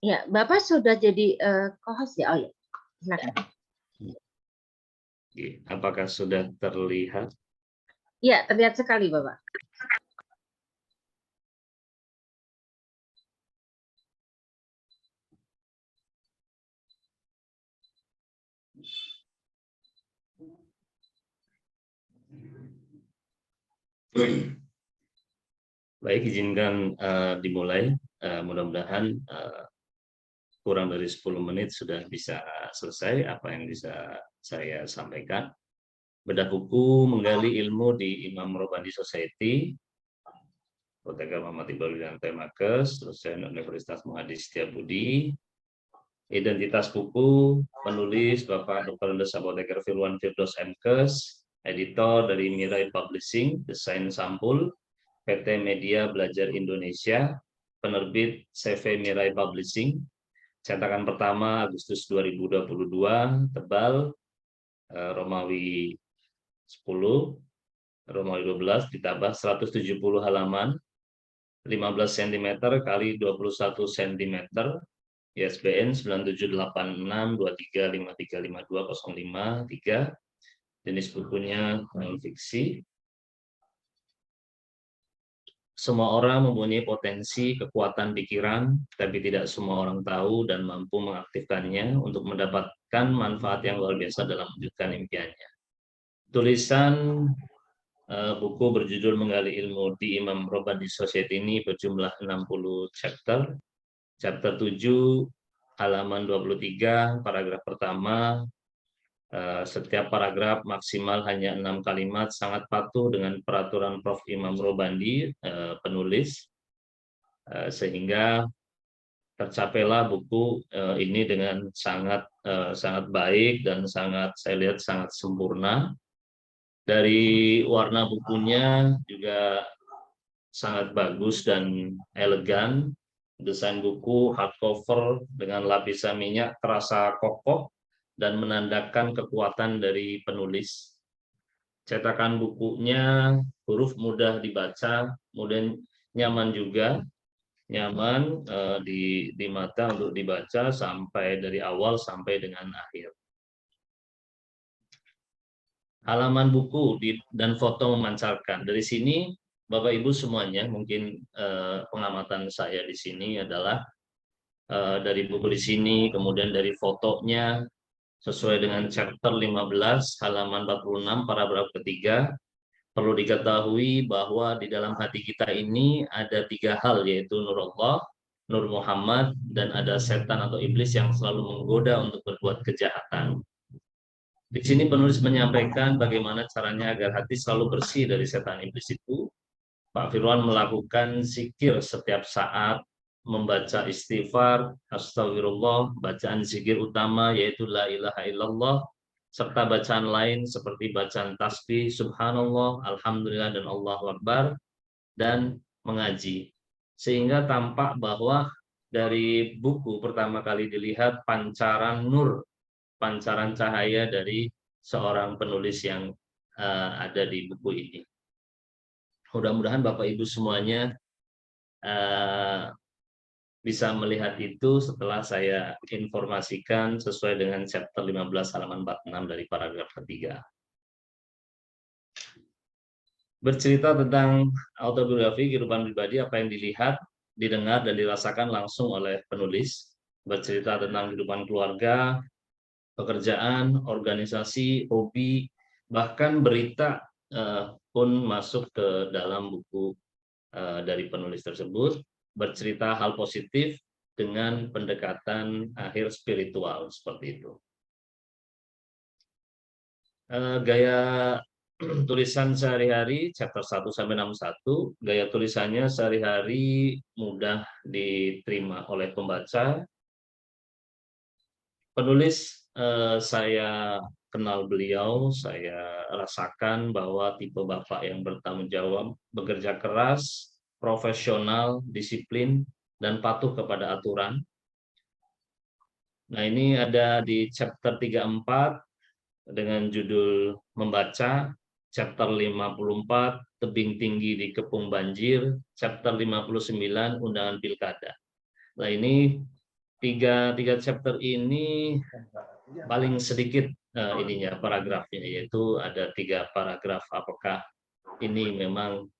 Ya, Bapak sudah jadi co-host ya? Oh ya, silakan. Apakah sudah terlihat? Ya, terlihat sekali Bapak. Baik, izinkan dimulai. Mudah-mudahan kurang dari 10 menit sudah bisa selesai apa yang bisa saya sampaikan. Bedah buku menggali ilmu di Imam Robandi Society, Apoteker Muhammad Iqbal dan Temakes, dosen Universitas Muhammad Setiabudi. Identitas buku, penulis Bapak Dr. Andes Apoteker Firwan Firdaus MKes, editor dari Mirai Publishing, desain sampul, PT Media Belajar Indonesia, penerbit CV Mirai Publishing, cetakan pertama Agustus 2022, tebal Romawi 10, Romawi 12 ditambah 170 halaman, 15 cm kali 21 cm, ISBN 97862353520553, jenis bukunya non-fiksi. Semua orang mempunyai potensi kekuatan pikiran, tapi tidak semua orang tahu dan mampu mengaktifkannya untuk mendapatkan manfaat yang luar biasa dalam mewujudkan impiannya. Tulisan buku berjudul Menggali Ilmu di Imam Robandi Society ini berjumlah 60 chapter. Chapter 7, halaman 23, paragraf pertama. Setiap paragraf maksimal hanya 6 kalimat, sangat patuh dengan peraturan Prof. Imam Robandi, penulis, sehingga tercapailah buku ini dengan sangat baik dan saya lihat sangat sempurna. Dari warna bukunya juga sangat bagus dan elegan. Desain buku hardcover dengan lapisan minyak terasa kokoh dan menandakan kekuatan dari penulis. Cetakan bukunya huruf mudah dibaca, kemudian nyaman juga, nyaman di mata untuk dibaca sampai dari awal sampai dengan akhir. Halaman buku dan foto memancarkan. Dari sini Bapak Ibu semuanya, mungkin pengamatan saya di sini adalah dari buku di sini, kemudian dari fotonya, sesuai dengan chapter 15 halaman 46 paragraf ketiga, perlu diketahui bahwa di dalam hati kita ini ada 3 hal, yaitu Nur Allah, Nur Muhammad, dan ada setan atau iblis yang selalu menggoda untuk berbuat kejahatan. Di sini penulis menyampaikan bagaimana caranya agar hati selalu bersih dari setan iblis itu. Pak Firwan melakukan zikir setiap saat, membaca istighfar, astagfirullah, bacaan zikir utama yaitu la ilaha illallah, serta bacaan lain seperti bacaan tasbih, subhanallah, alhamdulillah, dan Allahu Akbar, dan mengaji. Sehingga tampak bahwa dari buku pertama kali dilihat pancaran nur, pancaran cahaya dari seorang penulis yang ada di buku ini. Mudah-mudahan Bapak Ibu semuanya bisa melihat itu setelah saya informasikan sesuai dengan chapter 15 halaman 46 dari paragraf ketiga. Bercerita tentang autobiografi kehidupan pribadi, apa yang dilihat, didengar, dan dirasakan langsung oleh penulis. Bercerita tentang kehidupan keluarga, pekerjaan, organisasi, hobi, bahkan berita pun masuk ke dalam buku dari penulis tersebut. Bercerita hal positif dengan pendekatan akhir spiritual seperti itu. Gaya tulisan sehari-hari chapter 1 sampai 61, gaya tulisannya sehari-hari mudah diterima oleh pembaca. Penulis saya kenal beliau, saya rasakan bahwa tipe bapak yang bertanggung jawab, bekerja keras, profesional, disiplin, dan patuh kepada aturan. Nah, ini ada di chapter 34 dengan judul membaca, chapter 54 tebing tinggi di kepung banjir, chapter 59 undangan pilkada. Nah, ini tiga chapter ini paling sedikit paragrafnya, yaitu ada 3 paragraf. Apakah ini memang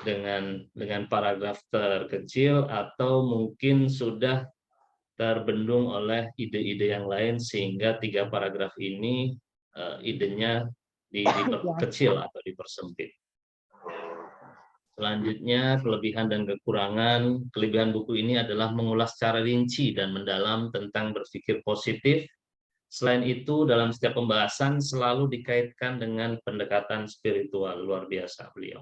dengan paragraf terkecil atau mungkin sudah terbendung oleh ide-ide yang lain sehingga 3 paragraf ini idenya diperkecil atau dipersempit. Selanjutnya, kelebihan dan kekurangan. Kelebihan buku ini adalah mengulas secara rinci dan mendalam tentang berpikir positif. Selain itu, dalam setiap pembahasan selalu dikaitkan dengan pendekatan spiritual. Luar biasa beliau.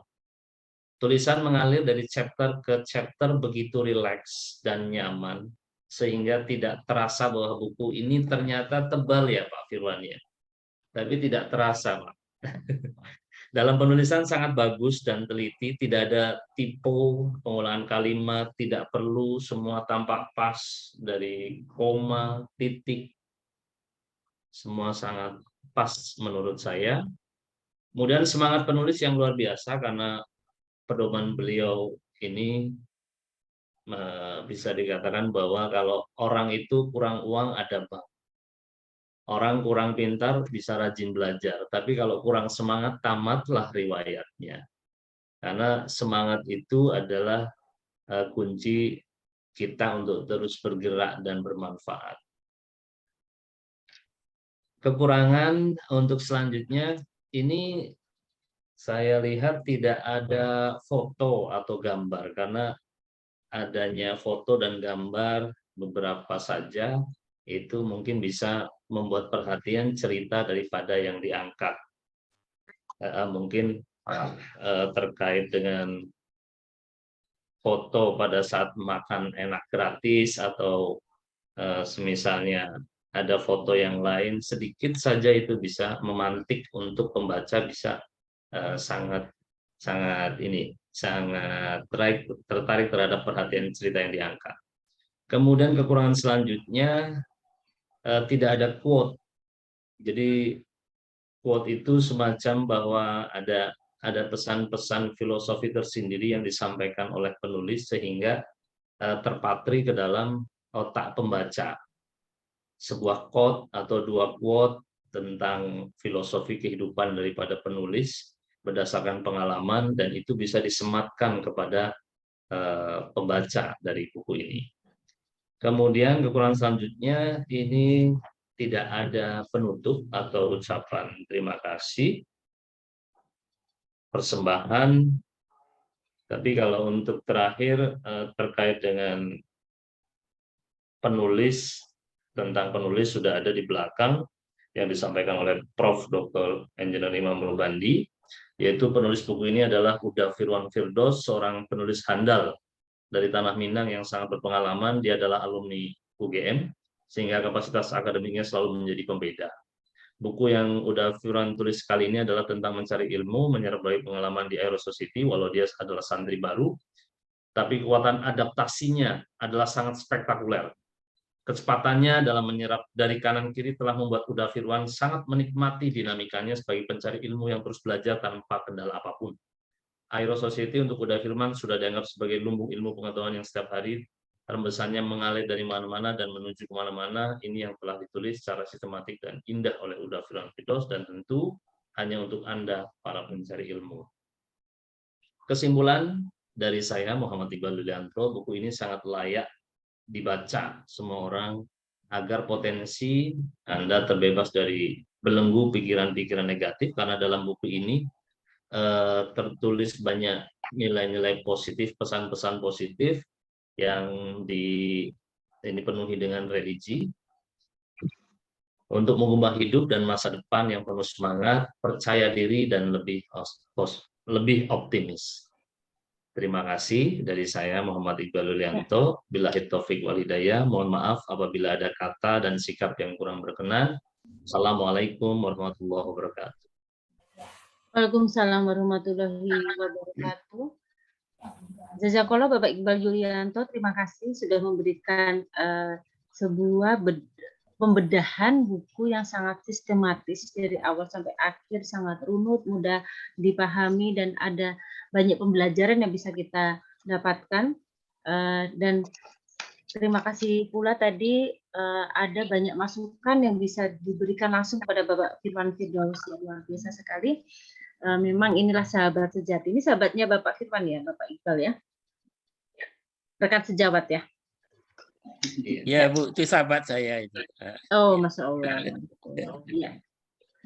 Tulisan mengalir dari chapter ke chapter begitu rileks dan nyaman, sehingga tidak terasa bahwa buku ini ternyata tebal ya Pak Firwan ya. Tapi tidak terasa Pak. Dalam penulisan sangat bagus dan teliti, tidak ada tipe, pengolahan kalimat, tidak perlu, semua tampak pas, dari koma, titik, semua sangat pas menurut saya. Kemudian semangat penulis yang luar biasa, karena pedoman beliau ini bisa dikatakan bahwa kalau orang itu kurang uang ada bank. Orang kurang pintar bisa rajin belajar, tapi kalau kurang semangat tamatlah riwayatnya. Karena semangat itu adalah kunci kita untuk terus bergerak dan bermanfaat. Kekurangan untuk selanjutnya, ini saya lihat tidak ada foto atau gambar, karena adanya foto dan gambar beberapa saja itu mungkin bisa membuat perhatian cerita daripada yang diangkat. Mungkin terkait dengan foto pada saat makan enak gratis, atau semisalnya ada foto yang lain, sedikit saja itu bisa memantik untuk pembaca bisa sangat tertarik terhadap perhatian cerita yang diangkat. Kemudian kekurangan selanjutnya, tidak ada quote. Jadi quote itu semacam bahwa ada pesan-pesan filosofi tersendiri yang disampaikan oleh penulis sehingga terpatri ke dalam otak pembaca. Sebuah quote atau dua quote tentang filosofi kehidupan daripada penulis berdasarkan pengalaman, dan itu bisa disematkan kepada pembaca dari buku ini. Kemudian kekurangan selanjutnya, ini tidak ada penutup atau ucapan terima kasih, persembahan. Tapi kalau untuk terakhir terkait dengan penulis, tentang penulis sudah ada di belakang yang disampaikan oleh Prof. Dr. Engineer Imam Rubandi, yaitu penulis buku ini adalah Huda Firwan Firdaus, seorang penulis handal dari Tanah Minang yang sangat berpengalaman. Dia adalah alumni UGM, sehingga kapasitas akademiknya selalu menjadi pembeda. Buku yang Huda Firwan tulis kali ini adalah tentang mencari ilmu, menyerap dari pengalaman di Aero Society, walau dia adalah santri baru, tapi kekuatan adaptasinya adalah sangat spektakuler. Kecepatannya dalam menyerap dari kanan kiri telah membuat Huda Firwan sangat menikmati dinamikanya sebagai pencari ilmu yang terus belajar tanpa kendala apapun. Aero Society untuk Huda Firwan sudah dianggap sebagai lumbung ilmu pengetahuan yang setiap hari rembesannya mengalir dari mana-mana dan menuju kemana-mana. Ini yang telah ditulis secara sistematik dan indah oleh Huda Firwan Firdaus, dan tentu hanya untuk Anda, para pencari ilmu. Kesimpulan dari saya, Muhammad Iqbal Yulianto, buku ini sangat layak dibaca semua orang agar potensi Anda terbebas dari belenggu pikiran-pikiran negatif, karena dalam buku ini tertulis banyak nilai-nilai positif, pesan-pesan positif yang dipenuhi dengan religi untuk mengubah hidup dan masa depan yang penuh semangat, percaya diri, dan lebih optimis. Terima kasih dari saya, Muhammad Iqbal Yulianto. Billahi taufiq wal hidayah. Mohon maaf apabila ada kata dan sikap yang kurang berkenan. Assalamualaikum warahmatullahi wabarakatuh. Waalaikumsalam warahmatullahi wabarakatuh. Jazakallah Bapak Iqbal Yulianto, terima kasih sudah memberikan sebuah pembedahan buku yang sangat sistematis dari awal sampai akhir, sangat runut, mudah dipahami, dan ada banyak pembelajaran yang bisa kita dapatkan. Dan terima kasih pula tadi ada banyak masukan yang bisa diberikan langsung kepada Bapak Firwan Firdaus, yang luar biasa sekali. Memang inilah sahabat sejati. Ini sahabatnya Bapak Firwan ya, Bapak Iqbal ya? Rekan sejawat ya? Ya Bu, itu sahabat saya itu. Oh, Masya Allah. Ya.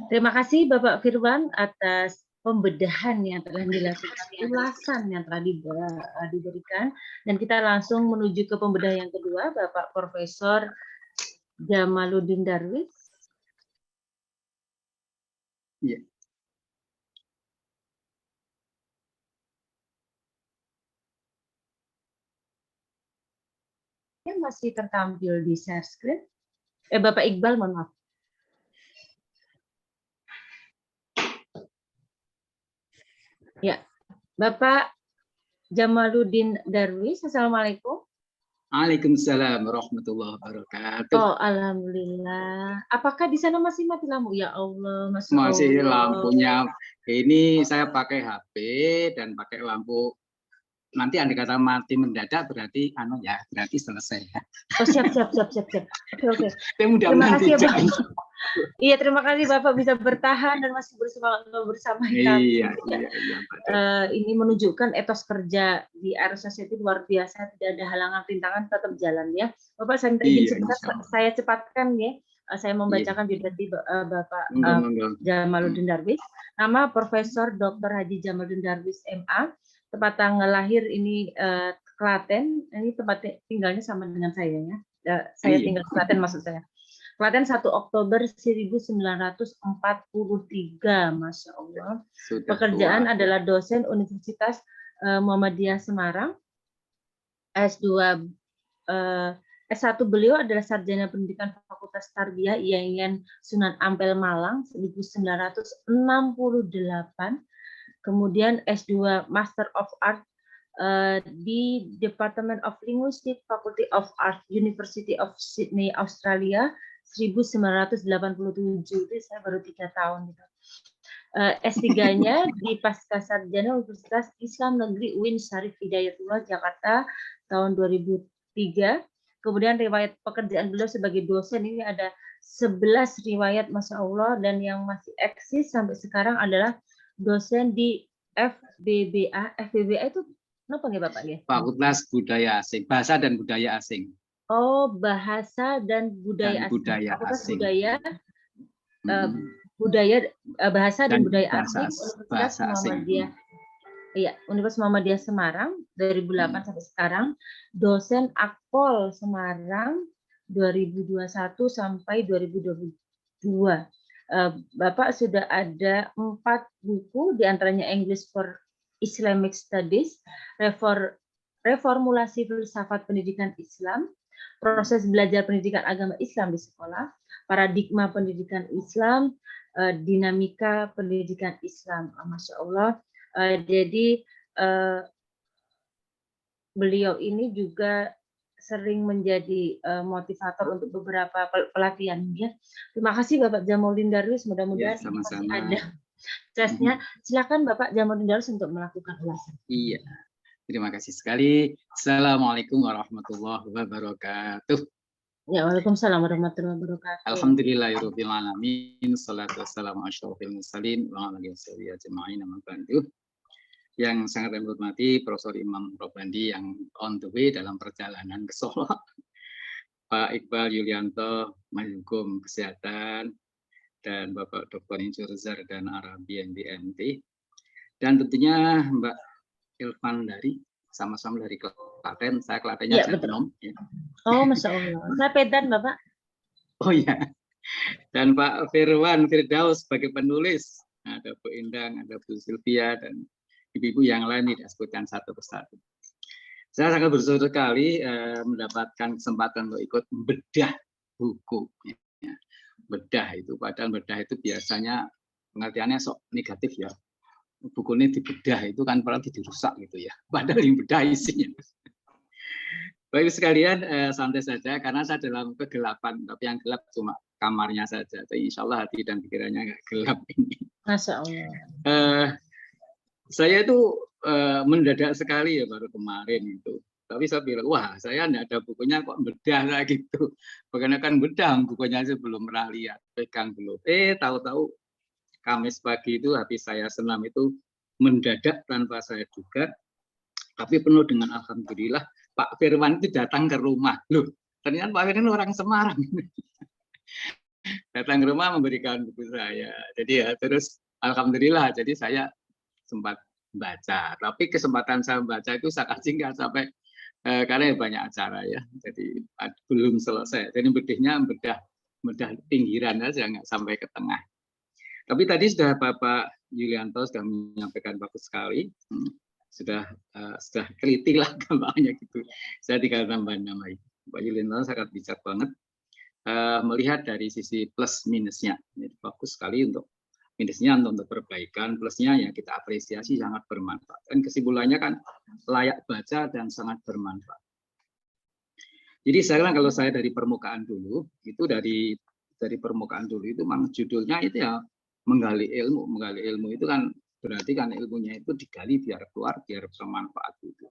Terima kasih Bapak Firwan atas pembedahan yang telah dilakukan, ulasan yang telah diberikan, dan kita langsung menuju ke pembedah yang kedua, Bapak Profesor Jamaluddin Darwis. Ya. Masih tertampil di share screen. Bapak Iqbal, mohon maaf. Ya, Bapak Jamaluddin Darwis, Assalamualaikum. Waalaikumsalam warahmatullahi wabarakatuh. Oh, alhamdulillah. Apakah di sana masih mati lampu? Ya Allah, Masya Masih Allah. lampunya. Ini saya pakai HP dan pakai lampu. Nanti andai kata mati mendadak berarti berarti selesai. Oh, siap. Oke. Terima kasih ya, Pak. Iya, terima kasih Bapak bisa bertahan dan masih bersama kami. Iya. Ini menunjukkan etos kerja di Aero Society luar biasa, tidak ada halangan rintangan, tetap jalan ya. Bapak, saya minta izin sebentar, saya cepatkan ya. Saya membacakan biografis Bapak Jamaluddin Darwis. Nama Profesor Dr. Haji Jamaluddin Darwis MA. Tempat tanggal lahir ini Klaten. Ini tempat tinggalnya sama dengan saya ya. Saya tinggal di Klaten maksud saya. Klaten 1 Oktober 1943, Masya Allah. Pekerjaan adalah dosen Universitas Muhammadiyah Semarang. S1 beliau adalah Sarjana Pendidikan Fakultas Tarbiyah IAIN Sunan Ampel Malang 1968. Kemudian S2 Master of Art di Department of Linguistics Faculty of Art University of Sydney Australia 1987. Jadi saya baru 3 tahun gitu. S3-nya di Pascasarjana Universitas Islam Negeri UIN Syarif Hidayatullah Jakarta tahun 2003. Kemudian riwayat pekerjaan beliau sebagai dosen ini ada 11 riwayat, Masya Allah, dan yang masih eksis sampai sekarang adalah dosen di FBBA. FBBA itu apa nggih Bapak ya? Fakultas Budaya Asing, Bahasa dan Budaya Asing. Oh, Bahasa dan Budaya Asing. Fakultas Asing. Bahasa dan Budaya Asing Universitas Muhammadiyah. Iya, Universitas Muhammadiyah Semarang 2008 sampai sekarang. Dosen Akpol Semarang 2021 sampai 2022. Bapak sudah ada 4 buku, diantaranya English for Islamic Studies, Reformulasi Filsafat Pendidikan Islam, Proses Belajar Pendidikan Agama Islam di Sekolah, Paradigma Pendidikan Islam, Dinamika Pendidikan Islam. Masya Allah. Jadi beliau ini juga sering menjadi motivator untuk beberapa pelatihan ya. Terima kasih Bapak Jamaluddin Darwis, mudah-mudahan masih ada stresnya. Silakan Bapak Jamaluddin Darwis untuk melakukan ulasan. Iya. Terima kasih sekali. Assalamualaikum warahmatullahi wabarakatuh. Ya, waalaikumsalam warahmatullahi wabarakatuh. Alhamdulillahirabbil alamin. Shalatu wassalamu ala asyrofil mursalin wa ala alihi ajma'in. Yang sangat saya hormati Profesor Imam Robandi yang on the way dalam perjalanan ke Solo, Pak Iqbal Yulianto, Hukum Kesehatan, dan Bapak Dr. Insyur Zar dan Arabi MD, dan tentunya Mbak Ilvan dari sama-sama dari Klaten. Saya Klatennya Jatinom. Ya. Oh, Masya Allah. Saya Pedan, Bapak. Oh ya. Dan Pak Firwan Firdaus sebagai penulis. Ada Bu Endang, ada Bu Sylvia, dan ibu-ibu yang lain tidak sebutkan satu persatu. Saya sangat bersyukur sekali mendapatkan kesempatan untuk ikut bedah buku. Ya. Bedah itu, padahal bedah itu biasanya pengertiannya sok negatif ya. Buku ini dibedah itu kan berarti dirusak gitu ya. Padahal yang bedah isinya. Baik sekalian, santai saja karena saya dalam kegelapan, tapi yang gelap cuma kamarnya saja. Tapi insya Allah hati dan pikirannya nggak gelap ini. Masya Allah. Saya itu mendadak sekali ya baru kemarin itu. Tapi saya bilang, wah saya tidak ada bukunya kok bedah lah gitu. Bukan akan bedah bukunya saya belum pernah lihat, pegang belum. Tahu-tahu Kamis pagi itu hati saya senam itu mendadak tanpa saya duga. Tapi penuh dengan alhamdulillah Pak Firwan itu datang ke rumah. Loh, ternyata Pak Firwan orang Semarang. datang ke rumah memberikan buku saya. Jadi ya terus alhamdulillah, jadi saya sempat baca. Tapi kesempatan saya membaca itu sangat singkat sampai karena banyak acara ya. Jadi belum selesai. Jadi bedah pinggiran aja, nggak sampai ke tengah. Tapi tadi sudah Bapak Yulianto sudah menyampaikan bagus sekali. Sudah teliti lah gampangnya gitu. Saya tinggal nambahin. Pak Yulianto sangat bijak banget melihat dari sisi plus minusnya. Jadi bagus sekali untuk minusnya untuk perbaikan, plusnya ya kita apresiasi sangat bermanfaat. Dan kesimpulannya kan layak baca dan sangat bermanfaat. Jadi sekarang kalau saya dari permukaan dulu, itu dari permukaan dulu itu memang judulnya itu ya menggali ilmu. Menggali ilmu itu kan berarti kan ilmunya itu digali biar keluar, biar bermanfaat itu.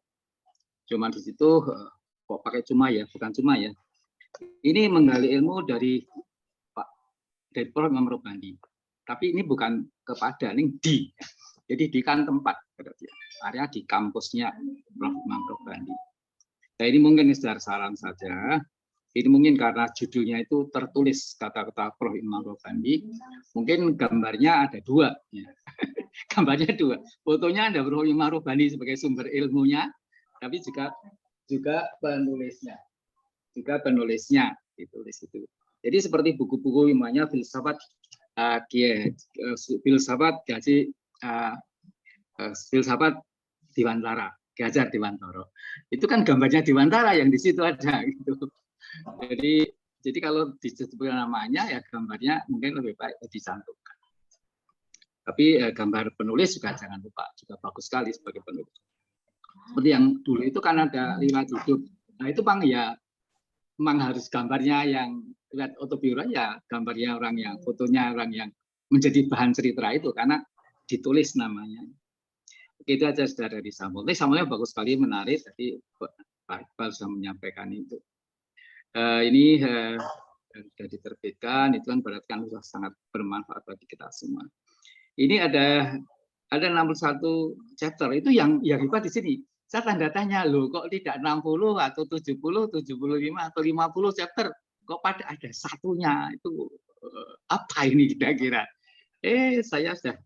Cuma di situ kok pakai cuma ya, bukan cuma ya. Ini menggali ilmu dari Prof. Imam Robandi. Tapi ini bukan kepada, ini di. Jadi di kan tempat berarti area di kampusnya Prof. Imam Robandi. Nah ini mungkin sekedar saran saja. Ini mungkin karena judulnya itu tertulis kata-kata Prof. Imam Robandi, mungkin gambarnya ada dua. Ya. Gambarnya dua. Fotonya ada Prof. Imam Robandi sebagai sumber ilmunya, tapi juga penulisnya. Juga penulisnya ditulis itu. Jadi seperti buku-buku namanya filsafat filsafat Diwantara, Ki Hajar Dewantara. Itu kan gambarnya Dewantara yang di situ ada gitu. Jadi kalau disebutkan namanya ya gambarnya mungkin lebih baik dicantumkan. Tapi gambar penulis juga jangan lupa, juga bagus sekali sebagai penulis. Seperti yang dulu itu kan ada riwayat hidup. Nah itu Bang ya memang harus gambarnya yang lihat autobiografi ya gambarnya orang yang fotonya orang yang menjadi bahan cerita itu karena ditulis namanya. Itu aja sudah dari Samuel. Samuelnya bagus sekali, menarik. Tadi Pak Iqbal sudah menyampaikan itu. Ini sudah diterbitkan, itu kan berarti kan sudah sangat bermanfaat bagi kita semua. Ini ada 61 chapter itu yang hebat di sini. Saya tanda tanya loh, kok tidak 60 atau 70, 75 atau 50 chapter, kok pada ada satunya itu apa ini kira-kira? Saya sudah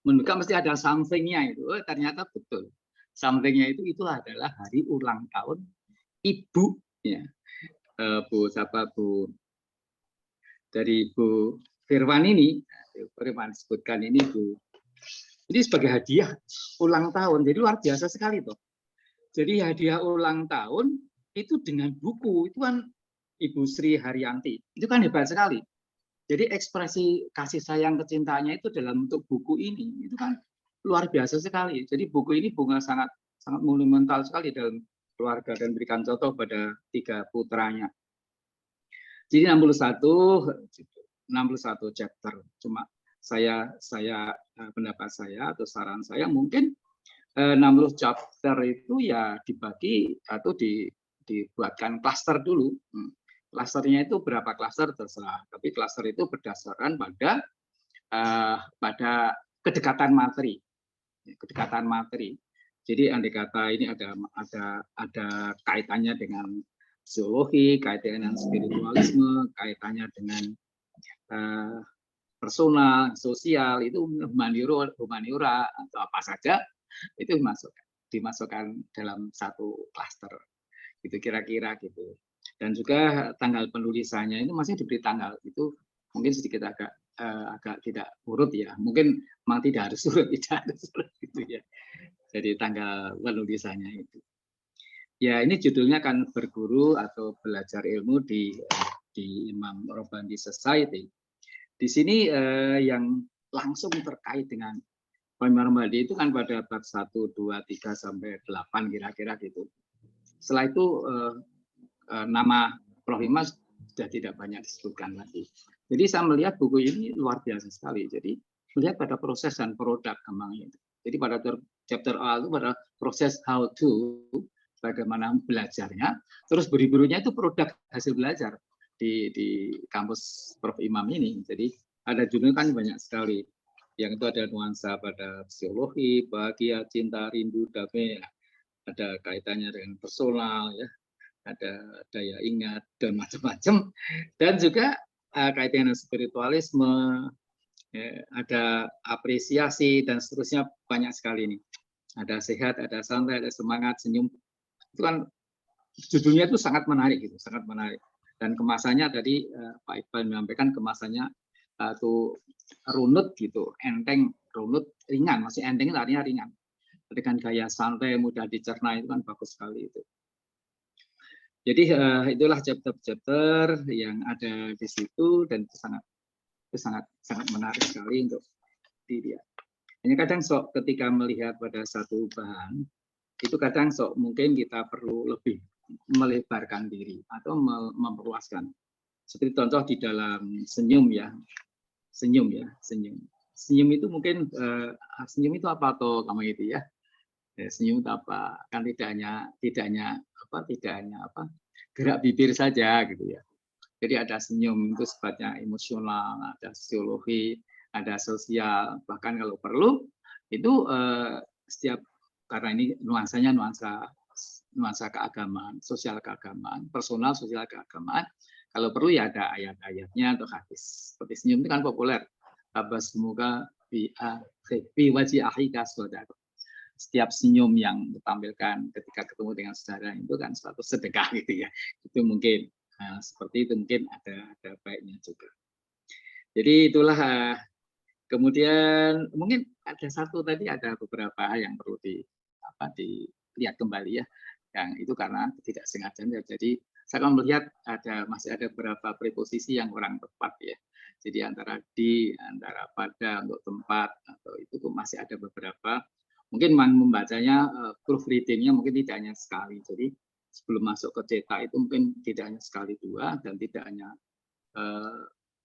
menduga mesti ada something-nya itu. Ternyata betul. Something-nya itu adalah hari ulang tahun ibu ya. Bu dari Bu Firwan ini, Firwan sebutkan ini Bu. Ini sebagai hadiah ulang tahun, jadi luar biasa sekali tuh. Jadi hadiah ulang tahun itu dengan buku, itu kan Ibu Sri Haryanti, itu kan hebat sekali. Jadi ekspresi kasih sayang kecintanya itu dalam bentuk buku ini, itu kan luar biasa sekali. Jadi buku ini sangat monumental sekali dalam keluarga dan berikan contoh pada 3 putranya. Jadi 61 chapter, cuma pendapat saya atau saran saya mungkin 60 chapter itu ya dibagi atau dibuatkan klaster dulu. Klasternya itu berapa klaster terserah, tapi klaster itu berdasarkan pada kedekatan materi. Kedekatan materi. Jadi andai kata ini ada kaitannya dengan psikologi, kaitannya dengan spiritualisme, kaitannya dengan personal, sosial, itu humaniora atau apa saja itu dimasukkan dalam satu klaster. Gitu kira-kira gitu. Dan juga tanggal penulisannya itu masih diberi tanggal itu mungkin sedikit agak tidak urut ya. Mungkin memang tidak harus urut, gitu ya. Jadi tanggal penulisannya itu. Ya ini judulnya kan berguru atau belajar ilmu di Imam Robandi Society. Di sini yang langsung terkait dengan Imam Robandi itu kan pada bab 1, 2, 3 sampai 8 kira-kira gitu. Setelah itu nama Prof. Imam sudah tidak banyak disebutkan lagi. Jadi saya melihat buku ini luar biasa sekali. Jadi melihat pada proses dan produk kembangnya. Jadi pada chapter awal itu pada proses how to, bagaimana belajarnya, terus berikutnya itu produk hasil belajar di kampus Prof. Imam ini. Jadi ada judul kan banyak sekali. Yang itu ada nuansa pada psikologi, bahagia, cinta, rindu, damai, ada kaitannya dengan personal, ya, ada daya ingat dan macam-macam. Dan juga kaitan dengan spiritualisme, ya, ada apresiasi dan seterusnya, banyak sekali nih. Ada sehat, ada santai, ada semangat, senyum. Itu kan judulnya itu sangat menarik gitu, sangat menarik. Dan kemasannya tadi Pak Iqbal menyampaikan kemasannya tuh runut gitu, enteng, runut, ringan, masih enteng itu artinya ringan. Dengan gaya santai, mudah dicerna, itu kan bagus sekali itu. Jadi itulah chapter-chapter yang ada di situ, dan itu sangat menarik sekali untuk dilihat. Hanya kadang sok ketika melihat pada satu bahan, itu kadang sok mungkin kita perlu lebih melebarkan diri atau memperluaskan. Seperti contoh di dalam senyum ya, senyum. Senyum itu mungkin senyum itu apa toh kamu itu ya? Senyum itu apa? Kan tidak hanya gerak bibir saja gitu ya. Jadi ada senyum itu sifatnya emosional, ada sosiologi, ada sosial, bahkan kalau perlu itu setiap, karena ini nuansanya nuansa keagamaan, sosial keagamaan, personal sosial keagamaan. Kalau perlu ya ada ayat-ayatnya atau hadis. Seperti senyum itu kan populer. Semoga bi wajhi akhika saudara. Setiap senyum yang ditampilkan ketika ketemu dengan saudara itu kan suatu sedekah gitu ya. Itu mungkin seperti itu, mungkin ada baiknya juga. Jadi itulah. Kemudian mungkin ada satu tadi, ada beberapa yang perlu dilihat kembali ya. Yang itu karena tidak sengaja. Jadi saya akan melihat masih ada beberapa preposisi yang kurang tepat ya. Jadi antara di, antara pada, untuk tempat, atau itu masih ada beberapa. Mungkin membacanya proofreadingnya mungkin tidak hanya sekali. Jadi sebelum masuk ke cetak itu mungkin tidak hanya sekali dua, dan tidak hanya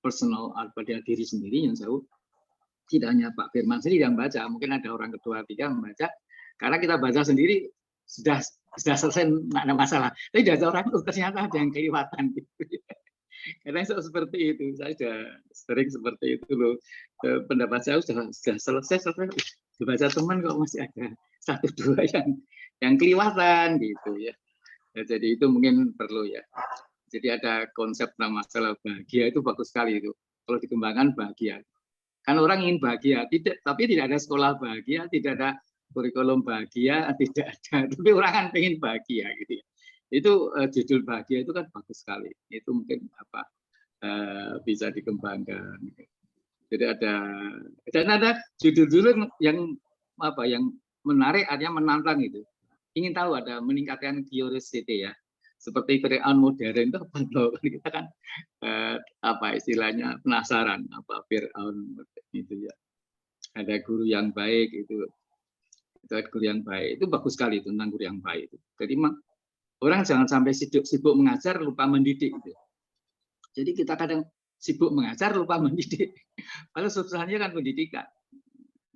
personal pada diri sendiri yang jauh. Tidak hanya Pak Firman sendiri yang baca, mungkin ada orang kedua, tiga membaca. Karena kita baca sendiri sudah selesai, tidak ada masalah. Tapi ada orang ternyata ada yang kelewatan. Gitu. Karena seperti itu, saya sudah sering seperti itu loh. Pendapat saya sudah selesai, dibaca teman kok masih ada satu dua yang kelewatan gitu ya. Jadi itu mungkin perlu ya. Jadi ada konsep tentang masalah bahagia, itu bagus sekali itu. Kalau dikembangkan bahagia. Kan orang ingin bahagia, tapi tidak ada sekolah bahagia, tidak ada kurikulum bahagia, tidak ada. Tapi orang kan pengen bahagia gitu ya. Itu judul bahagia itu kan bagus sekali. Itu mungkin bisa dikembangkan. Jadi ada judul-judul yang menarik, artinya menantang itu. Ingin tahu, ada meningkatkan curiosity ya. Seperti Fir'aun modern itu apa loh? Kita kan istilahnya penasaran apa Fir'aun itu ya. Ada guru yang baik itu guru yang baik itu bagus sekali tentang guru yang baik itu. Jadi orang jangan sampai sibuk mengajar lupa mendidik itu. Jadi kita kadang sibuk mengajar lupa mendidik. Padahal substansinya kan pendidikan.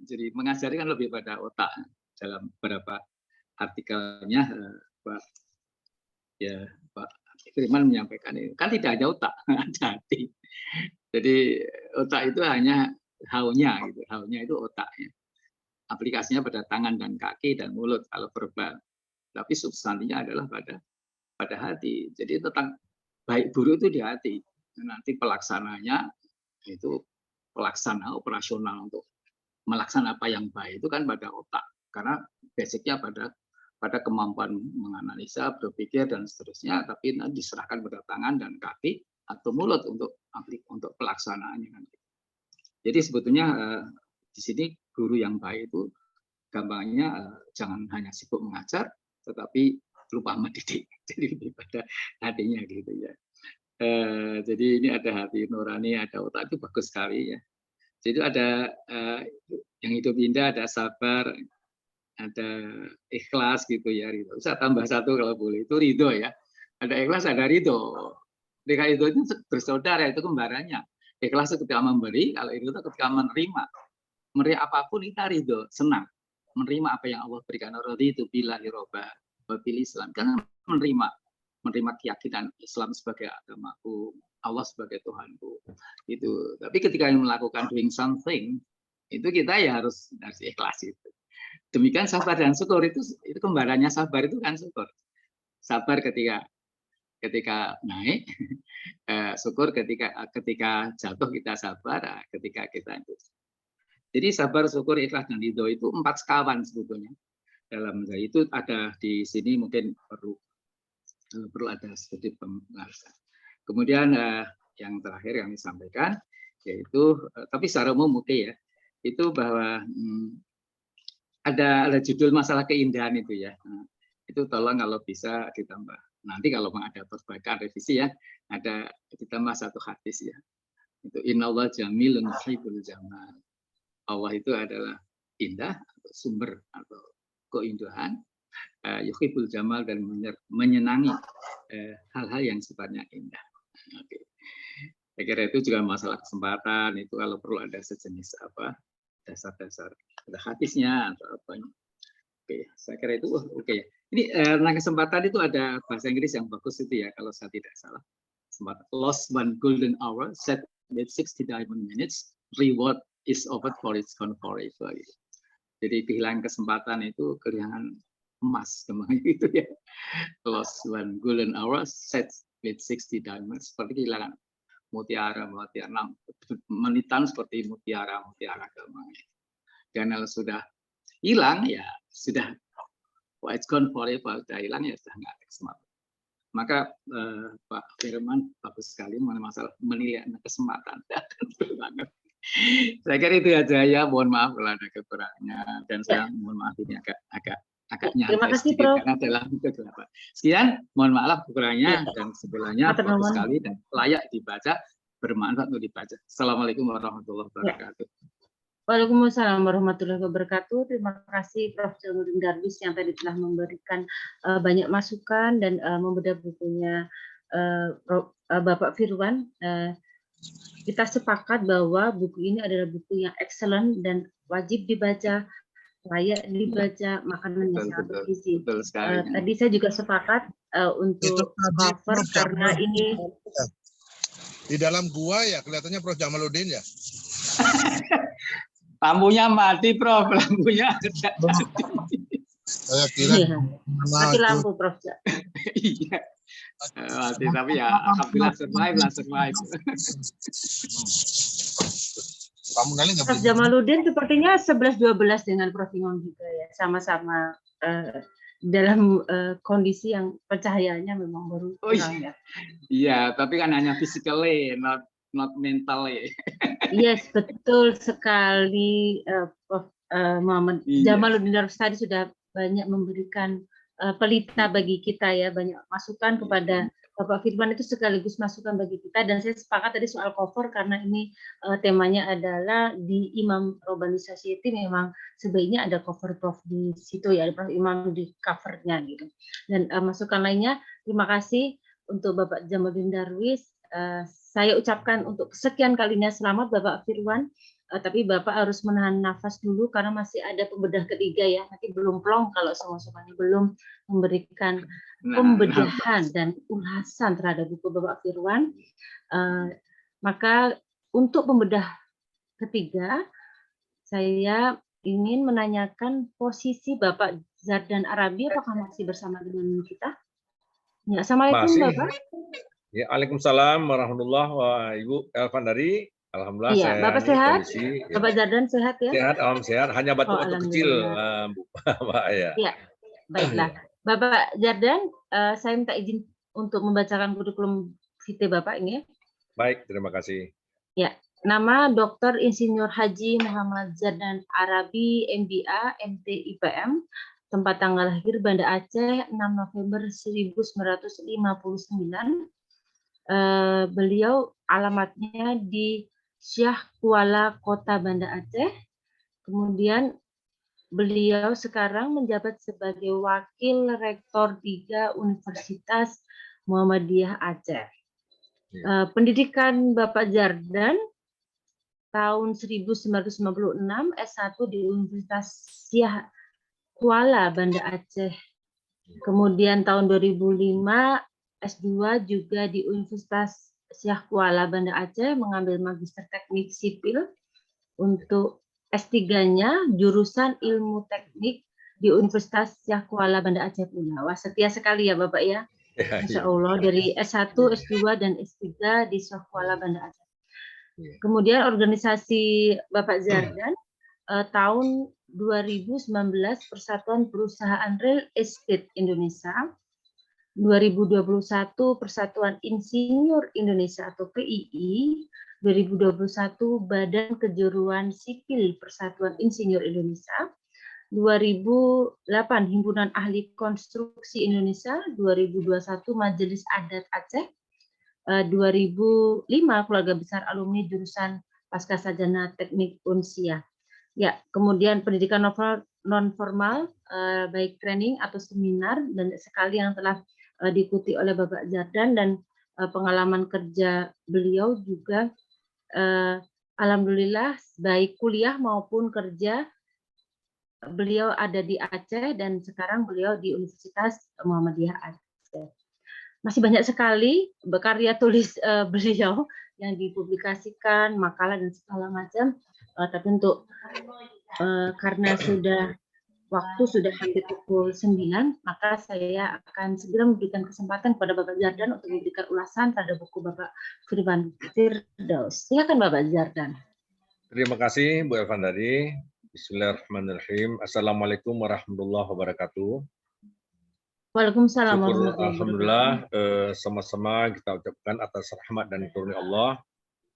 Jadi mengajar kan lebih pada otak. Dalam beberapa artikelnya Pak Firman menyampaikan ini. Kan tidak ada otak, ada hati. Jadi otak itu hanya haunya gitu. Haunya itu otaknya. Aplikasinya pada tangan dan kaki dan mulut kalau verbal. Tapi substansinya adalah pada hati. Jadi tentang baik buruk itu di hati. Nanti pelaksananya itu pelaksana operasional untuk melaksanakan apa yang baik itu kan pada otak. Karena basicnya pada kemampuan menganalisa, berpikir dan seterusnya. Tapi nanti diserahkan pada tangan dan kaki atau mulut untuk pelaksanaannya nanti. Jadi sebetulnya di sini guru yang baik itu gampangnya jangan hanya sibuk mengajar, tetapi lupa mendidik. Jadi lebih pada hatinya gitu ya. Jadi ini ada hati nurani, ada otak, itu bagus sekali ya. Jadi ada yang hidup indah, ada sabar, ada ikhlas gitu ya. Ridho. Saya tambah satu kalau boleh, itu ridho ya. Ada ikhlas, ada ridho. Ketika itu bersaudara, itu kembarannya. Ikhlas ketika memberi, kalau ridho ketika menerima. Menerima apapun kita ridho, senang. Menerima apa yang Allah berikan. Raditu billahi robba wa bil Islam. Karena menerima keyakinan Islam sebagai agamaku, Allah sebagai Tuhanku. Itu. Tapi ketika melakukan doing something, itu kita ya harus ikhlas itu. Demikian sabar dan syukur itu kembarannya sabar itu kan syukur. Sabar ketika naik, syukur ketika jatuh kita sabar, ketika kita itu. Jadi sabar, syukur, ikhlas, dan ridho itu 4 sekawan sebetulnya. Dalam itu ada di sini mungkin perlu ada sedikit pembahasan. Kemudian yang terakhir yang disampaikan yaitu, tapi secara umum ya, itu bahwa ada judul masalah keindahan itu ya. Itu tolong kalau bisa ditambah. Nanti kalau ada perbaikan revisi ya, ada ditambah 1 hadis ya. Itu innallaha jamilun yuhibbul jamal. Allah itu adalah indah atau sumber atau keindahan, yuhibbul jamal, dan menyenangi hal-hal yang sifatnya indah. Oke. Saya kira itu juga masalah kesempatan, itu kalau perlu ada sejenis dasar-dasar, ada hadisnya atau apa. Oke, saya kira itu oke ya. Ini tentang kesempatan itu ada bahasa Inggris yang bagus itu ya, kalau saya tidak salah. Lost one golden hour, set with 60 diamond minutes, reward is offered for its gone forever. Jadi kehilangan kesempatan itu kehilangan emas, teman itu ya. Lost one golden hour, set with 60 diamonds, seperti kehilangan mutiara, menitan seperti mutiara kemang. Dan kalau sudah hilang ya sudah, it's gone forever, sudah hilang ya sudah nggak ada kesempatan. Maka Pak Firman bagus sekali mengenai masalah menilai kesempatan. Saya kira itu aja ya. Mohon maaf kalau ada kekurangannya, dan saya mohon maaf ini agak nyantai sedikit karena dalam kegelapan. Sekian, mohon maaf kekurangannya, dan sebelumnya bagus sekali dan layak dibaca, bermanfaat untuk dibaca. Assalamualaikum warahmatullahi wabarakatuh. Waalaikumsalam warahmatullahi wabarakatuh. Terima kasih Prof. Jamaluddin Darwis yang tadi telah memberikan banyak masukan dan membedah bukunya Bapak Firwan. Kita sepakat bahwa buku ini adalah buku yang excellent dan wajib dibaca, layak dibaca, makanannya sangat bergizi. Tadi saya juga sepakat untuk cover karena ini di dalam gua ya kelihatannya Prof. Jamaluddin ya. Lampunya mati, Prof. Lampunya saya kira mati lampu, Prof. Iya. Mati, tapi ya alhamdulillah survive. Prof. Jamaluddin sepertinya 11-12 dengan Prof. Imam juga ya, sama-sama dalam kondisi yang pencahayaannya memang baru kurang ya. Iya, tapi kan hanya physically, not mentally. Yes, betul sekali, Prof. Muhammad Jamaluddin Darwis tadi sudah banyak memberikan pelita bagi kita ya, banyak masukan kepada Bapak Firman, itu sekaligus masukan bagi kita. Dan saya sepakat tadi soal cover karena ini temanya adalah di Imam Robbani Society, memang sebaiknya ada cover Prof di situ ya, Prof Imam di covernya gitu. Dan masukan lainnya, terima kasih untuk Bapak Jamaluddin Darwis. Saya ucapkan untuk kesekian kalinya selamat Bapak Firwan. Tapi Bapak harus menahan nafas dulu karena masih ada pembedah ketiga ya. Nanti belum plong kalau semua-semuanya belum memberikan pembedahan dan ulasan terhadap buku Bapak Firwan. Maka untuk pembedah ketiga, saya ingin menanyakan posisi Bapak Zardan Arabi, apakah masih bersama dengan kita? Ya, Assalamualaikum masih. Bapak. Ya, Waalaikumsalam warahmatullahi wabarakatuh. Ibu Elvandari. Alhamdulillah iya, saya Bapak sehat? kondisi, Bapak Zardan sehat ya? Sehat, sehat. Hanya batuk-batuk kecil, Bu. Pak ya. Iya, baiklah. Bapak Zardan, saya minta izin untuk membacakan kurikulum vitae Bapak ini. Baik, terima kasih. Ya, nama Dr. Insinyur Haji Muhammad Zardan Arabi, MBA, MT IPM, tempat tanggal lahir Banda Aceh 6 November 1959. Beliau alamatnya di Syah Kuala, Kota Banda Aceh. Kemudian beliau sekarang menjabat sebagai Wakil Rektor 3 Universitas Muhammadiyah Aceh. Pendidikan Bapak Zardan tahun 1996 S1 di Universitas Syah Kuala, Banda Aceh. Kemudian tahun 2005 S2 juga di Universitas Syah Kuala, Banda Aceh, mengambil Magister Teknik Sipil. Untuk S3-nya jurusan Ilmu Teknik di Universitas Syah Kuala, Banda Aceh pula. Wah, setia sekali ya Bapak ya. Ya, Masya ya. Allah, dari S1, S2, dan S3 di Sohkuala Banda Aceh. Kemudian organisasi Bapak Zardan tahun 2019 Persatuan Perusahaan Real Estate Indonesia, 2021 Persatuan Insinyur Indonesia atau PII, 2021 Badan Kejuruan Sipil Persatuan Insinyur Indonesia, 2008 Himpunan Ahli Konstruksi Indonesia, 2021 Majelis Adat Aceh, 2005 Keluarga Besar Alumni Jurusan Pascasarjana Teknik Unsia. Ya, kemudian pendidikan non formal, baik training atau seminar, dan sekali yang telah diikuti oleh Bapak Zardan, dan pengalaman kerja beliau juga alhamdulillah baik kuliah maupun kerja beliau ada di Aceh, dan sekarang beliau di Universitas Muhammadiyah Aceh. Masih banyak sekali karya tulis beliau yang dipublikasikan, makalah dan segala macam. Tapi untuk karena waktu sudah hampir pukul 9, maka saya akan segera memberikan kesempatan kepada Bapak Zardan untuk memberikan ulasan terhadap buku Bapak Firwan Firdaus. Silakan Bapak Zardan. Terima kasih Bu Elvandari. Bismillahirrahmanirrahim. Assalamualaikum warahmatullahi wabarakatuh. Waalaikumsalam Syukur warahmatullahi wabarakatuh. alhamdulillah sama-sama kita ucapkan atas rahmat dan karunia Allah.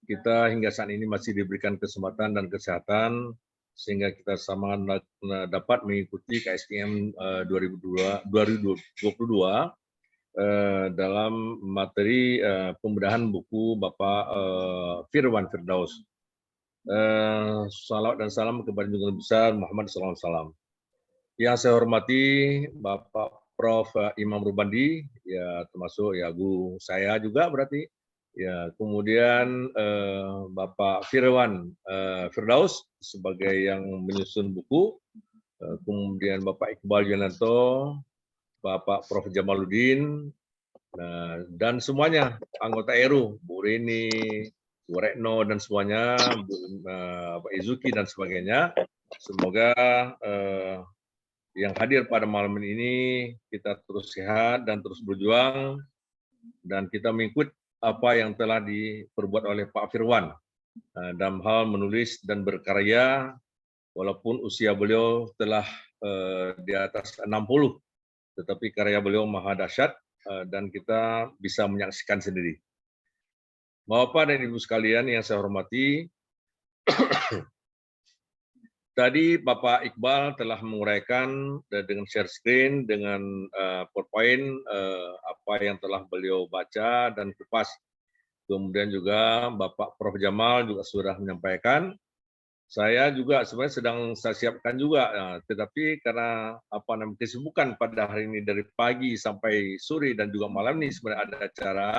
Kita hingga saat ini masih diberikan kesempatan dan kesehatan sehingga kita sama dapat mengikuti KSTM 2022 dalam materi pembedahan buku Bapak Firwan Firdaus. Salawat dan salam kepada Junjungan Besar Muhammad SAW. Yang saya hormati Bapak Prof. Imam Rubandi, ya termasuk ya guru saya juga berarti. Ya, kemudian Bapak Firwan Firdaus sebagai yang menyusun buku, kemudian Bapak Iqbal Yunanto, Bapak Prof. Jamaluddin, dan semuanya anggota ERU, Bu Rini, Bu Retno dan semuanya, Pak Izuki dan sebagainya. Semoga yang hadir pada malam ini kita terus sehat dan terus berjuang, dan kita mengikut apa yang telah diperbuat oleh Pak Firwan dalam hal menulis dan berkarya, walaupun usia beliau telah di atas 60, tetapi karya beliau maha dahsyat dan kita bisa menyaksikan sendiri. Bapak dan Ibu sekalian yang saya hormati, tadi Bapak Iqbal telah menguraikan dengan share screen, dengan PowerPoint apa yang telah beliau baca dan kupas. Kemudian juga Bapak Prof. Jamal juga sudah menyampaikan. Saya juga sebenarnya sedang saya siapkan juga, tetapi karena kesibukan pada hari ini dari pagi sampai sore dan juga malam ini sebenarnya ada acara,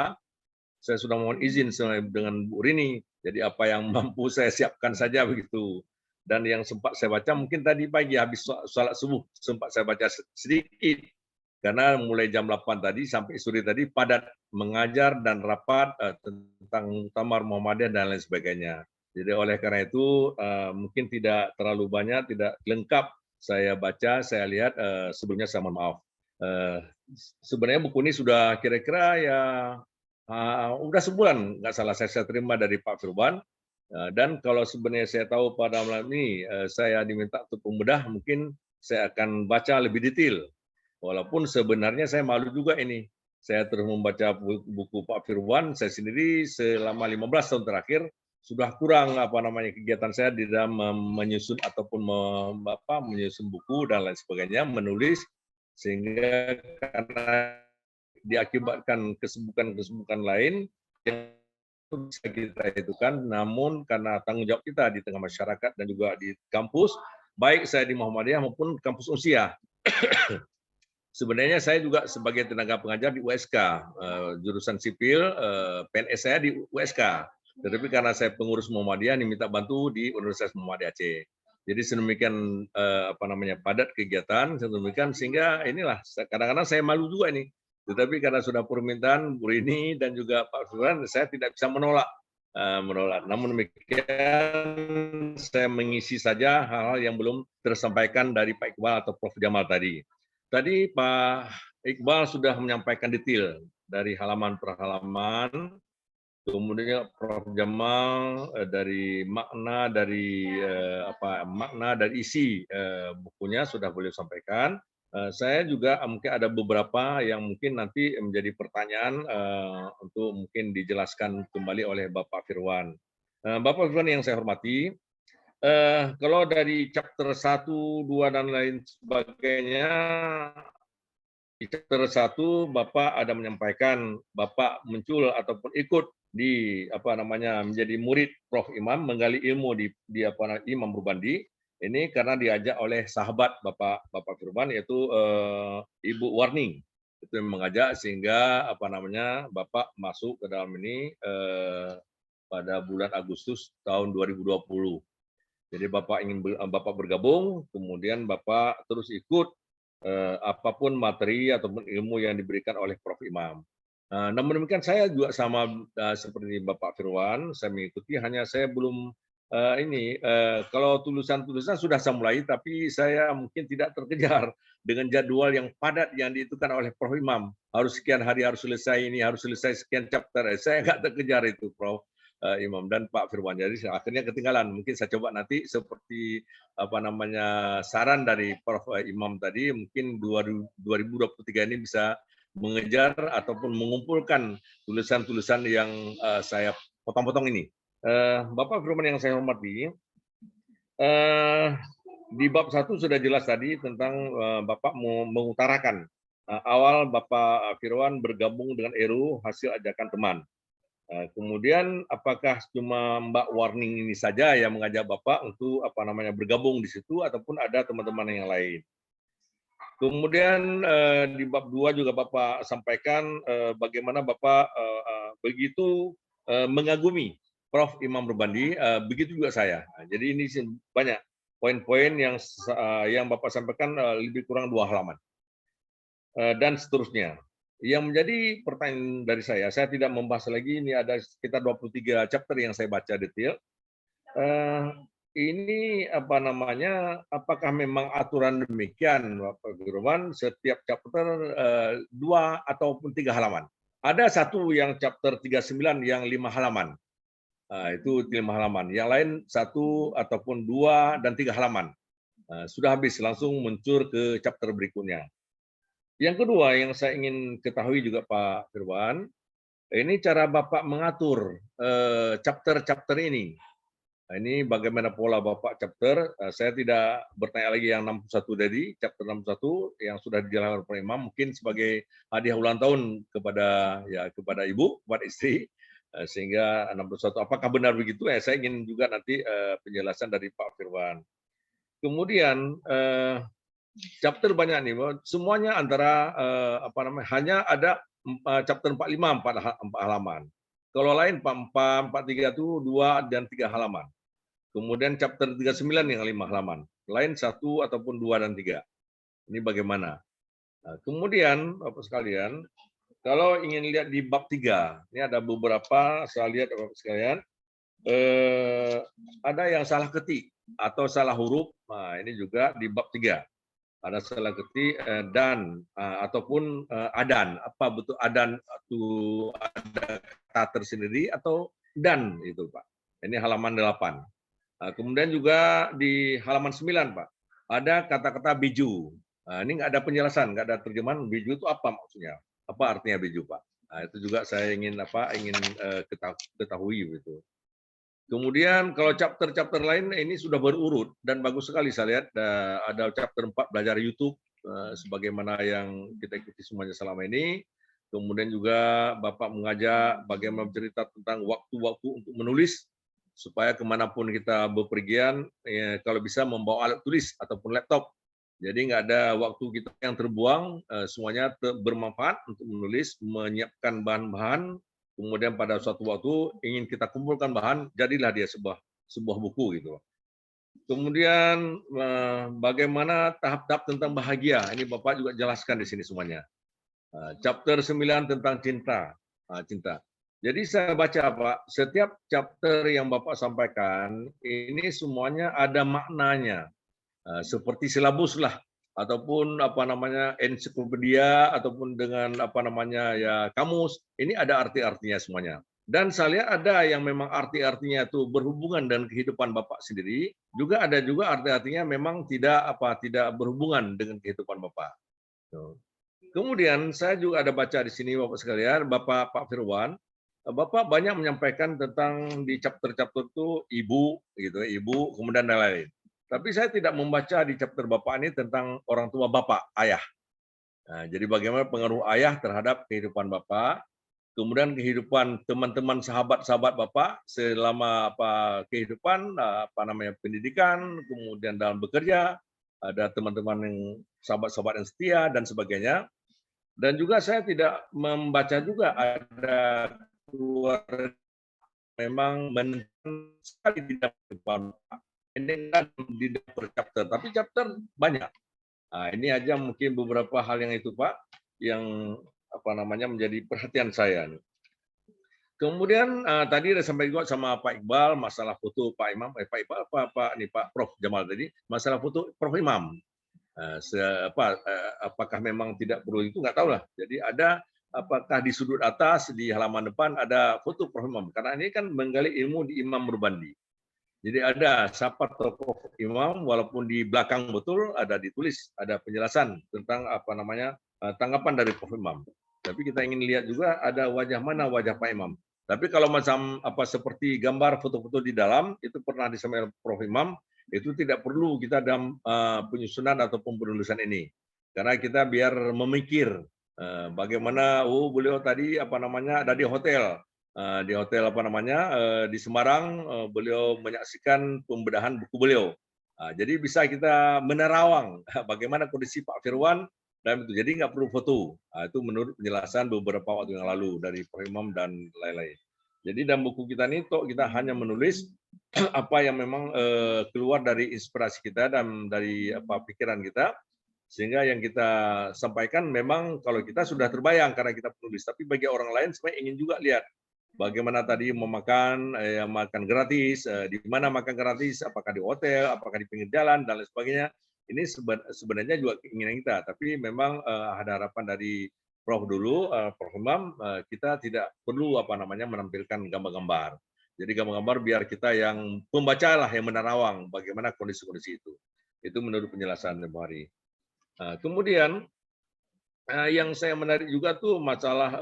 saya sudah mohon izin dengan Bu Rini. Jadi apa yang mampu saya siapkan saja begitu. Dan yang sempat saya baca mungkin tadi pagi habis salat subuh sempat saya baca sedikit, karena mulai jam 8 tadi sampai sore tadi padat mengajar dan rapat tentang Muktamar Muhammadiyah dan lain sebagainya. Jadi oleh karena itu mungkin tidak terlalu banyak, tidak lengkap saya baca, saya lihat, sebelumnya saya mohon maaf. Sebenarnya buku ini sudah kira-kira ya udah sebulan nggak salah saya terima dari Pak Firwan. Dan kalau sebenarnya saya tahu pada malam ini saya diminta untuk pembedah, mungkin saya akan baca lebih detail. Walaupun sebenarnya saya malu juga ini. Saya terus membaca buku Pak Firwan, saya sendiri selama 15 tahun terakhir sudah kurang kegiatan saya di dalam menyusun ataupun menyusun buku dan lain sebagainya, menulis, sehingga karena diakibatkan kesibukan lain yang bisa kita itu kan, namun karena tanggung jawab kita di tengah masyarakat dan juga di kampus, baik saya di Muhammadiyah maupun kampus Unsia. Sebenarnya saya juga sebagai tenaga pengajar di USK, jurusan sipil, PNS saya di USK. Tetapi karena saya pengurus Muhammadiyah diminta bantu di Universitas Muhammadiyah Aceh. Jadi sedemikian padat kegiatan, sedemikian sehingga inilah kadang-kadang saya malu juga ini. Tetapi karena sudah permintaan Bu Rini dan juga Pak Firwan, saya tidak bisa menolak. Namun demikian saya mengisi saja hal-hal yang belum tersampaikan dari Pak Iqbal atau Prof. Jamal tadi. Tadi Pak Iqbal sudah menyampaikan detail dari halaman per halaman, kemudian Prof. Jamal dari makna dari makna dari isi bukunya sudah boleh sampaikan. Saya juga mungkin ada beberapa yang mungkin nanti menjadi pertanyaan untuk mungkin dijelaskan kembali oleh Bapak Firwan. Bapak Firwan yang saya hormati, kalau dari chapter 1, 2 dan lain sebagainya, di chapter 1 Bapak ada menyampaikan Bapak muncul ataupun ikut di menjadi murid Prof. Imam, menggali ilmu di Imam Murbandi. Ini karena diajak oleh sahabat Bapak Firman, yaitu Ibu Warning. Itu yang mengajak sehingga Bapak masuk ke dalam ini pada bulan Agustus tahun 2020. Jadi Bapak bergabung, kemudian Bapak terus ikut apapun materi ataupun ilmu yang diberikan oleh Prof. Imam. Namun demikian saya juga sama seperti Bapak Firwan, saya mengikuti, hanya saya belum kalau tulisan-tulisan sudah saya mulai, tapi saya mungkin tidak terkejar dengan jadwal yang padat yang diitukan oleh Prof. Imam. Harus sekian hari harus selesai ini, harus selesai sekian chapter. Saya nggak terkejar itu, Prof. Imam dan Pak Firwan. Jadi akhirnya ketinggalan. Mungkin saya coba nanti seperti saran dari Prof. Imam tadi, mungkin 2023 ini bisa mengejar ataupun mengumpulkan tulisan-tulisan yang saya potong-potong ini. Bapak Firman yang saya hormati, di bab 1 sudah jelas tadi tentang Bapak mengutarakan awal Bapak Firwan bergabung dengan ERU hasil ajakan teman. Kemudian apakah cuma Mbak Warning ini saja yang mengajak Bapak untuk bergabung di situ ataupun ada teman-teman yang lain? Kemudian di bab 2 juga Bapak sampaikan bagaimana Bapak begitu mengagumi Prof. Imam Murbandi, begitu juga saya. Jadi ini banyak poin-poin yang Bapak sampaikan lebih kurang 2 halaman. Dan seterusnya. Yang menjadi pertanyaan dari saya tidak membahas lagi, ini ada sekitar 23 chapter yang saya baca detail. Ini apakah memang aturan demikian, Bapak Firman, setiap chapter 2 ataupun 3 halaman? Ada satu yang chapter 39 yang 5 halaman. Itu 5 halaman. Yang lain 1 ataupun 2 dan 3 halaman. Sudah habis, langsung muncul ke chapter berikutnya. Yang kedua yang saya ingin ketahui juga Pak Firwan, ini cara Bapak mengatur chapter-chapter ini. Ini bagaimana pola Bapak chapter, saya tidak bertanya lagi yang 61 tadi, chapter 61 yang sudah dijalankan oleh Imam, mungkin sebagai hadiah ulang tahun kepada Ibu, kepada istri, sehingga 61. Apakah benar begitu? Saya ingin juga nanti penjelasan dari Pak Firwan. Kemudian chapter banyak nih, semuanya antara hanya ada chapter 45 4 halaman. Kalau lain 44, 43 itu 2 dan 3 halaman. Kemudian chapter 39 yang 5 halaman. Lain 1 ataupun 2 dan 3. Ini bagaimana? Kemudian Bapak sekalian, kalau ingin lihat di bab 3, ini ada beberapa saya lihat Bapak sekalian, ada yang salah ketik atau salah huruf. Nah, ini juga di bab 3. Ada salah ketik dan ataupun adan. Apa betul adan itu ada kata tersendiri atau dan itu Pak. Ini halaman 8. Kemudian juga di halaman 9 Pak, ada kata-kata biju. Ini nggak ada penjelasan, nggak ada terjemahan biju itu apa maksudnya? Apa artinya biju Pak? Itu juga saya ingin ketahui gitu. Kemudian kalau chapter-chapter lain ini sudah berurut dan bagus sekali saya lihat ada chapter 4 belajar YouTube sebagaimana yang kita ikuti semuanya selama ini. Kemudian juga Bapak mengajak bagaimana bercerita tentang waktu-waktu untuk menulis supaya kemanapun kita bepergian kalau bisa membawa alat tulis ataupun laptop. Jadi nggak ada waktu kita yang terbuang, semuanya bermanfaat untuk menulis, menyiapkan bahan-bahan. Kemudian pada suatu waktu ingin kita kumpulkan bahan, jadilah dia sebuah buku gitu. Kemudian bagaimana tahap-tahap tentang bahagia, ini Bapak juga jelaskan di sini semuanya. Chapter 9 tentang cinta. Jadi saya baca Pak, setiap chapter yang Bapak sampaikan ini semuanya ada maknanya. Seperti silabus lah. ataupun ensiklopedia ataupun dengan ya kamus, ini ada arti-artinya semuanya. Dan saya lihat ada yang memang arti-artinya itu berhubungan dengan kehidupan Bapak sendiri, juga ada juga arti-artinya memang tidak berhubungan dengan kehidupan Bapak. Kemudian saya juga ada baca di sini Bapak sekalian, Pak Firwan, Bapak banyak menyampaikan tentang di chapter-chapter itu ibu, gitu, ibu, kemudian lain-lain. Tapi saya tidak membaca di chapter Bapak ini tentang orang tua Bapak, ayah. Nah, jadi bagaimana pengaruh ayah terhadap kehidupan Bapak, kemudian kehidupan teman-teman sahabat-sahabat Bapak selama kehidupan pendidikan, kemudian dalam bekerja, ada teman-teman yang sahabat-sahabat yang setia dan sebagainya. Dan juga saya tidak membaca juga ada keluarga memang menentukan sekali di dalam kehidupan Bapak. Ini kan di dalam chapter, tapi chapter banyak. Nah, ini aja mungkin beberapa hal yang itu Pak, yang menjadi perhatian saya. Kemudian tadi ada sampai juga sama Pak Iqbal masalah foto Pak Imam, Pak Iqbal Pak Prof Jamal tadi masalah foto Prof Imam. Apakah memang tidak perlu itu nggak tahu lah. Jadi ada apakah di sudut atas di halaman depan ada foto Prof Imam, karena ini kan menggali ilmu di Imam Murbandi. Jadi ada siapa tokoh imam, walaupun di belakang betul ada ditulis, ada penjelasan tentang tanggapan dari Prof Imam. Tapi kita ingin lihat juga ada wajah mana wajah Pak Imam. Tapi kalau macam seperti gambar foto-foto di dalam itu pernah disampaikan Prof Imam, itu tidak perlu kita dalam penyusunan ataupun penulisan ini, karena kita biar memikir bagaimana beliau tadi ada di hotel. Di hotel di Semarang, beliau menyaksikan pembedahan buku beliau. Jadi bisa kita menerawang bagaimana kondisi Pak Firwan dan itu. Jadi nggak perlu foto. Itu menurut penjelasan beberapa waktu yang lalu dari Prof Imam dan lain-lain. Jadi dalam buku kita ini kita hanya menulis apa yang memang keluar dari inspirasi kita dan dari pikiran kita, sehingga yang kita sampaikan memang kalau kita sudah terbayang karena kita penulis. Tapi bagi orang lain sebenarnya ingin juga lihat bagaimana tadi makan gratis, di mana makan gratis, apakah di hotel, apakah di pinggir jalan, dan lain sebagainya. Ini sebenarnya juga keinginan kita, tapi memang ada harapan dari Prof dulu, Prof Imam, kita tidak perlu menampilkan gambar-gambar. Jadi gambar-gambar biar kita yang pembaca lah yang menerawang bagaimana kondisi-kondisi itu. Itu menurut penjelasan Ibu Hari. Kemudian yang saya menarik juga tuh masalah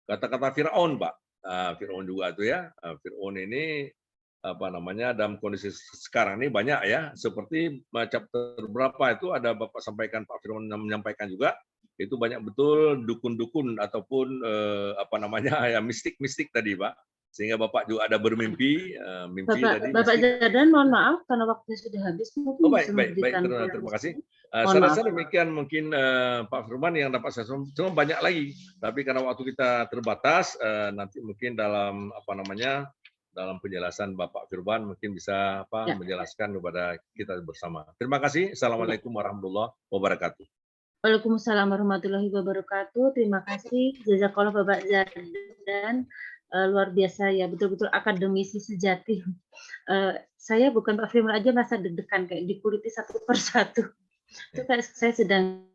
kata-kata Fir'aun, Pak. Fir'aun juga tuh ya. Fir'aun ini dalam kondisi sekarang ini banyak ya. Seperti chapter berapa itu ada Bapak sampaikan, Pak Fir'aun menyampaikan juga. Itu banyak betul dukun-dukun ataupun ya mistik-mistik tadi, Pak. Sehingga Bapak juga ada bermimpi. Bapak Zardan, mohon maaf karena waktunya sudah habis. Baik, terima kasih. Saya rasa demikian mungkin Pak Firman yang dapat saya cuma banyak lagi, tapi karena waktu kita terbatas, nanti mungkin dalam dalam penjelasan Bapak Firman mungkin bisa menjelaskan kepada kita bersama. Terima kasih. Assalamualaikum warahmatullahi wabarakatuh. Waalaikumsalam warahmatullahi wabarakatuh. Terima kasih. Jazakallah Bapak Zardan. Luar biasa ya, betul-betul akademisi sejati. Saya bukan Pak Firman aja merasa deg-degan kayak dikuliti satu persatu. Itu kayak saya sedang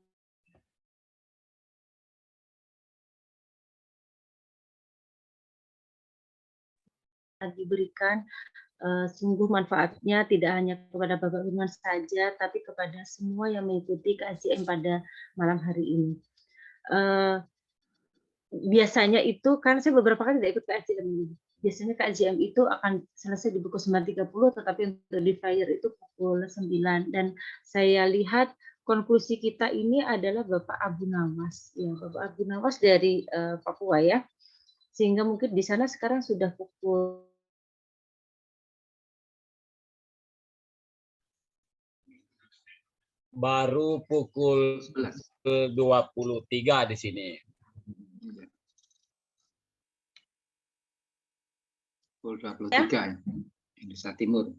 diberikan, sungguh manfaatnya tidak hanya kepada Bapak Firman saja, tapi kepada semua yang mengikuti KSJM pada malam hari ini. Biasanya itu kan saya beberapa kali tidak ikut KSJM ini. Biasanya KSJM itu akan selesai di pukul 9.30, tetapi untuk di flyer itu pukul 9. Dan saya lihat konklusi kita ini adalah Bapak Abu Nawas, ya Bapak Abu Nawas dari Papua ya. Sehingga mungkin di sana sekarang sudah pukul baru pukul 23 di sini. Pukul 23 ya? Indonesia Timur.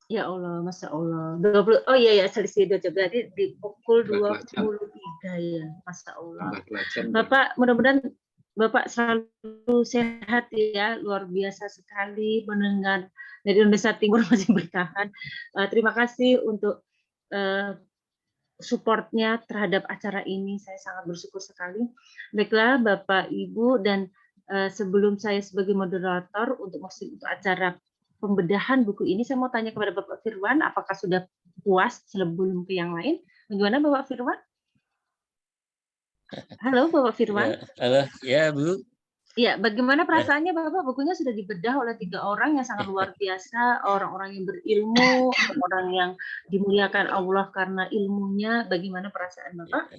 Ya Allah, Masya Allah. 20, oh iya ya, selisih 2 jam. Berarti di pukul 23 ya, Masya Allah. Bapak, mudah-mudahan Bapak selalu sehat ya, luar biasa sekali mendengar dari Indonesia Timur masih bertahan. Terima kasih untuk supportnya terhadap acara ini. Saya sangat bersyukur sekali. Baiklah Bapak Ibu, dan sebelum saya sebagai moderator untuk acara pembedahan buku ini, saya mau tanya kepada Bapak Firwan, apakah sudah puas sebelum ke yang lain? Bagaimana Bapak Firwan? Halo Bapak Firwan. Ya, halo, ya Bu. Ya, bagaimana perasaannya Bapak? Bukunya sudah dibedah oleh 3 orang yang sangat luar biasa, orang-orang yang berilmu, orang yang dimuliakan Allah karena ilmunya. Bagaimana perasaan Bapak?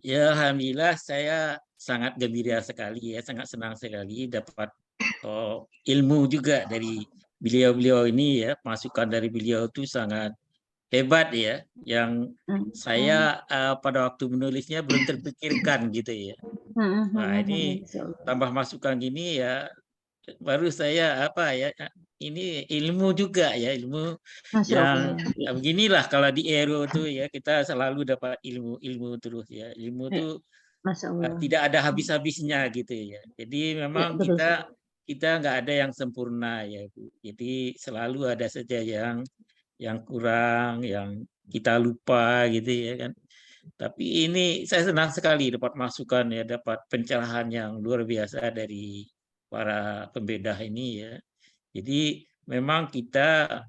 Ya, alhamdulillah saya sangat gembira sekali ya, sangat senang sekali dapat ilmu juga dari beliau-beliau ini ya. Masukan dari beliau itu sangat hebat ya, yang saya pada waktu menulisnya belum terpikirkan gitu ya. Nah, ini tambah masukan gini ya, baru saya apa ya, ini ilmu juga ya, ilmu yang beginilah kalau di Aero tuh ya, kita selalu dapat ilmu terus ya. Ilmu tuh tidak ada habis-habisnya gitu ya. Jadi memang kita nggak ada yang sempurna ya Bu. Jadi selalu ada saja yang kurang, yang kita lupa gitu ya kan. Tapi ini saya senang sekali dapat masukan ya, dapat pencerahan yang luar biasa dari para pembedah ini ya. Jadi memang kita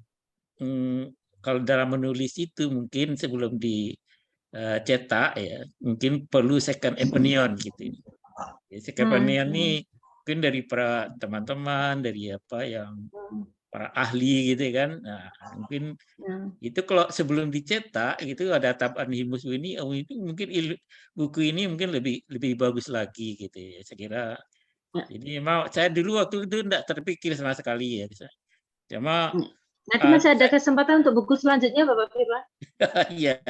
kalau dalam menulis itu mungkin sebelum dicetak ya, mungkin perlu second opinion gitu. Second opinion ini mungkin dari para teman-teman, dari apa yang para ahli gitu kan. Nah, mungkin itu kalau sebelum dicetak gitu ada tambahan himus ini, itu mungkin buku ini mungkin lebih bagus lagi gitu ya. Saya kira. Jadi memang saya dulu waktu itu tidak terpikir sama sekali ya. Cuma nanti masih ada kesempatan untuk buku selanjutnya Bapak Firwan. Iya,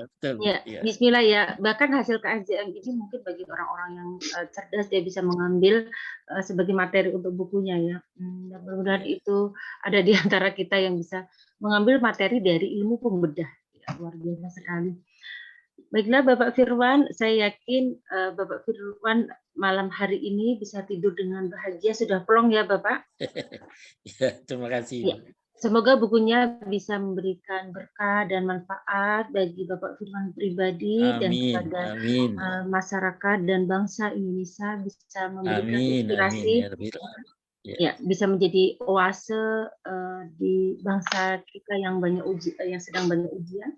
betul. Ya, bismillah ya. Bahkan hasil kajian ini mungkin bagi orang-orang yang cerdas dia bisa mengambil sebagai materi untuk bukunya ya. Mudah-mudahan itu ada di antara kita yang bisa mengambil materi dari ilmu pembedah. Ya, luar biasa sekali. Baiklah Bapak Firwan, saya yakin Bapak Firwan malam hari ini bisa tidur dengan bahagia. Sudah plong ya Bapak? Ya, terima kasih. Ya. Semoga bukunya bisa memberikan berkah dan manfaat bagi Bapak Firwan pribadi dan kepada masyarakat dan bangsa Indonesia, bisa memberikan inspirasi, ya, bisa menjadi oase di bangsa kita yang sedang banyak ujian.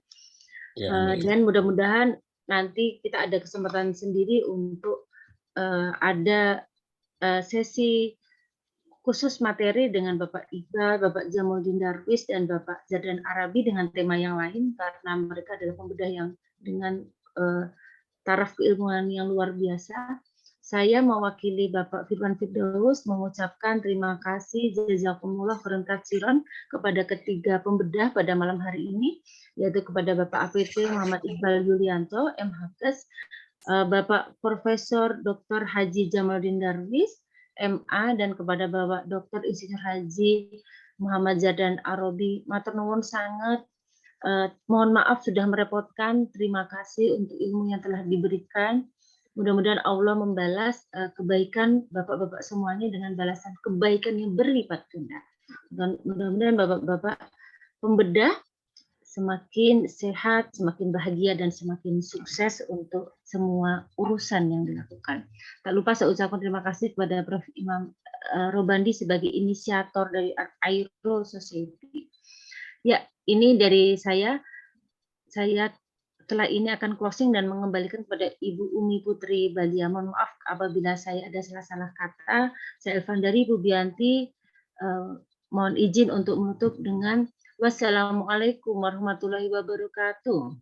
Dan mudah-mudahan nanti kita ada kesempatan sendiri untuk ada sesi khusus materi dengan Bapak Iqbal, Bapak Jamaluddin Darwis, dan Bapak Zadran Arabi dengan tema yang lain, karena mereka adalah pembedah yang dengan taraf keilmuan yang luar biasa. Saya mewakili Bapak Firwan Firdaus mengucapkan terima kasih jazakumullah khairan katsiran kepada ketiga pembedah pada malam hari ini, yaitu kepada Bapak APT Muhammad Iqbal Yulianto, MHkes, Bapak Profesor Dr. Haji Jamaluddin Darwis, MA, dan kepada Bapak Dr. Insinyur Haji Muhammad Zadran Arabi. Matur nuwun sangat. Mohon maaf sudah merepotkan. Terima kasih untuk ilmu yang telah diberikan. Mudah-mudahan Allah membalas kebaikan Bapak-bapak semuanya dengan balasan kebaikan yang berlipat ganda. Mudah-mudahan Bapak-bapak pembedah semakin sehat, semakin bahagia, dan semakin sukses untuk semua urusan yang dilakukan. Tak lupa saya ucapkan terima kasih kepada Prof. Imam Robandi sebagai inisiator dari Aero Society. Ya, ini dari saya. Saya setelah ini akan closing dan mengembalikan kepada Ibu Umi Putri Balia. Mohon maaf apabila saya ada salah-salah kata. Saya Elvandari Bubianti, mohon izin untuk menutup dengan wassalamualaikum warahmatullahi wabarakatuh.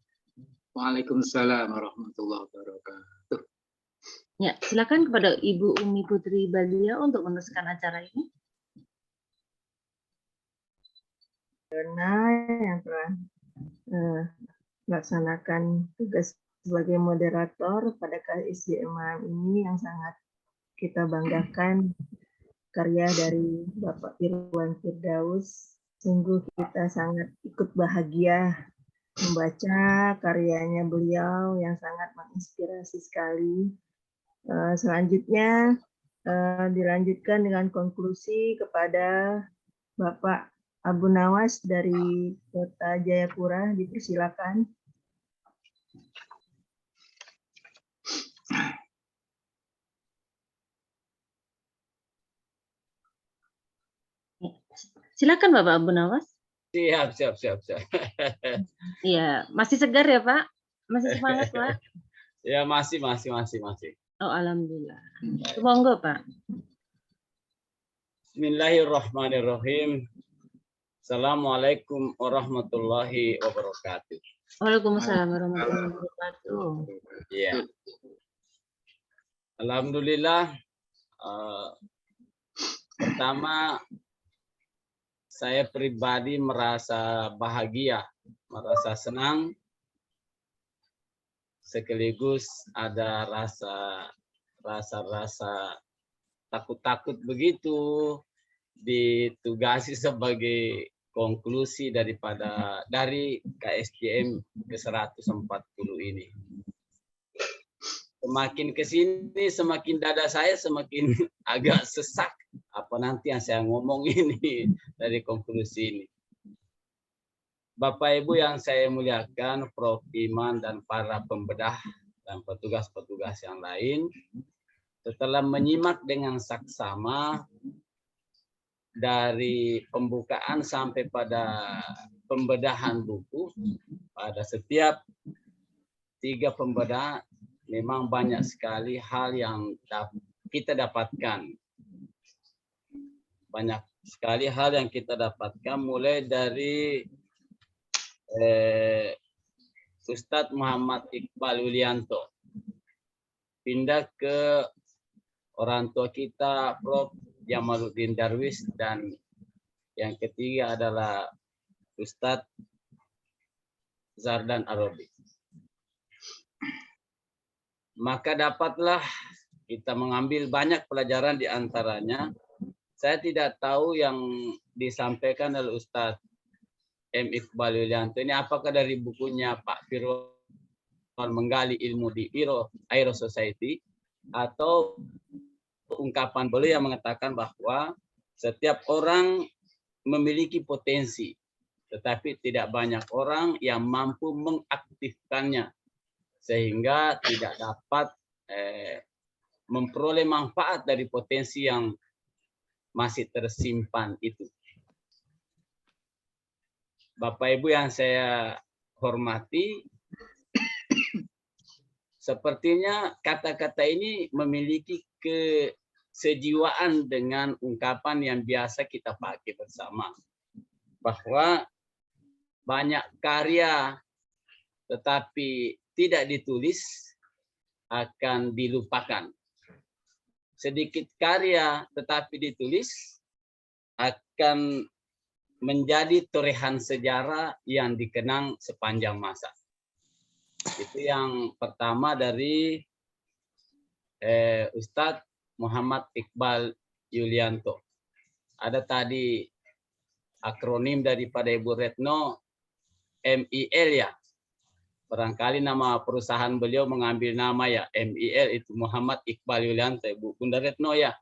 Waalaikumsalam warahmatullahi wabarakatuh. Ya, silakan kepada Ibu Umi Putri Balia untuk meneruskan acara ini. Karena yang telah melaksanakan tugas sebagai moderator pada KSJMA ini yang sangat kita banggakan, karya dari Bapak Firwan Firdaus. Sungguh kita sangat ikut bahagia membaca karyanya beliau yang sangat menginspirasi sekali. Selanjutnya dilanjutkan dengan konklusi kepada Bapak Abu Nawas dari Kota Jayapura, dipersilakan. Silakan Bapak Abu Nawas. Siap. Iya, masih segar ya Pak? Masih semangat Pak? Ya masih. Oh alhamdulillah. Monggo Pak. Bismillahirrahmanirrahim. Assalamualaikum warahmatullahi wabarakatuh. Waalaikumsalam warahmatullahi wabarakatuh. Ya. Alhamdulillah. Pertama, saya pribadi merasa bahagia, merasa senang, sekaligus ada rasa takut-takut begitu ditugasi sebagai konklusi dari KSJM ke-140 ini. Semakin ke sini, semakin dada saya semakin agak sesak. Apa nanti yang saya ngomong ini dari konklusi ini. Bapak Ibu yang saya muliakan, Prof. Iman dan para pembedah dan petugas-petugas yang lain, setelah menyimak dengan saksama dari pembukaan sampai pada pembedahan buku, pada setiap 3 pembedah memang banyak sekali hal yang kita dapatkan. Banyak sekali hal yang kita dapatkan, mulai dari Ustadz Muhammad Iqbal Yulianto, pindah ke orang tua kita Prof. Jamaluddin Darwis, dan yang ketiga adalah Ustadz Zardan Arabi. Maka dapatlah kita mengambil banyak pelajaran di antaranya. Saya tidak tahu yang disampaikan oleh Ustadz M. Iqbal Yulianto ini apakah dari bukunya Pak Firwan Menggali Ilmu di Aero Society, atau ungkapan beliau yang mengatakan bahwa setiap orang memiliki potensi, tetapi tidak banyak orang yang mampu mengaktifkannya sehingga tidak dapat memperoleh manfaat dari potensi yang masih tersimpan itu. Bapak Ibu yang saya hormati, sepertinya kata-kata ini memiliki kesejiwaan dengan ungkapan yang biasa kita pakai bersama, bahwa banyak karya tetapi tidak ditulis akan dilupakan. Sedikit karya tetapi ditulis akan menjadi torehan sejarah yang dikenang sepanjang masa. Itu yang pertama dari Ustadz Muhammad Iqbal Yulianto. Ada tadi akronim daripada Ibu Retno, MIL ya. Barangkali nama perusahaan beliau mengambil nama ya, MIL itu Muhammad Iqbal Yulianto, Ibu Bunda Retno ya.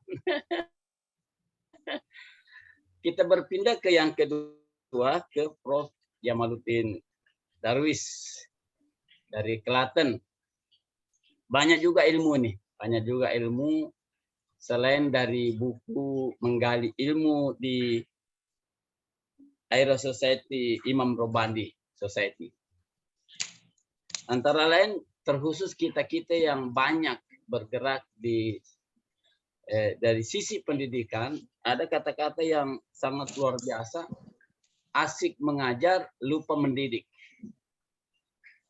Kita berpindah ke yang kedua, ke Prof. Jamaluddin Darwis dari Klaten. Banyak juga ilmu nih, banyak juga ilmu selain dari buku Menggali Ilmu di Aero Society, Imam Robandi Society. Antara lain terkhusus kita-kita yang banyak bergerak di dari sisi pendidikan, ada kata-kata yang sangat luar biasa. Asik mengajar, lupa mendidik.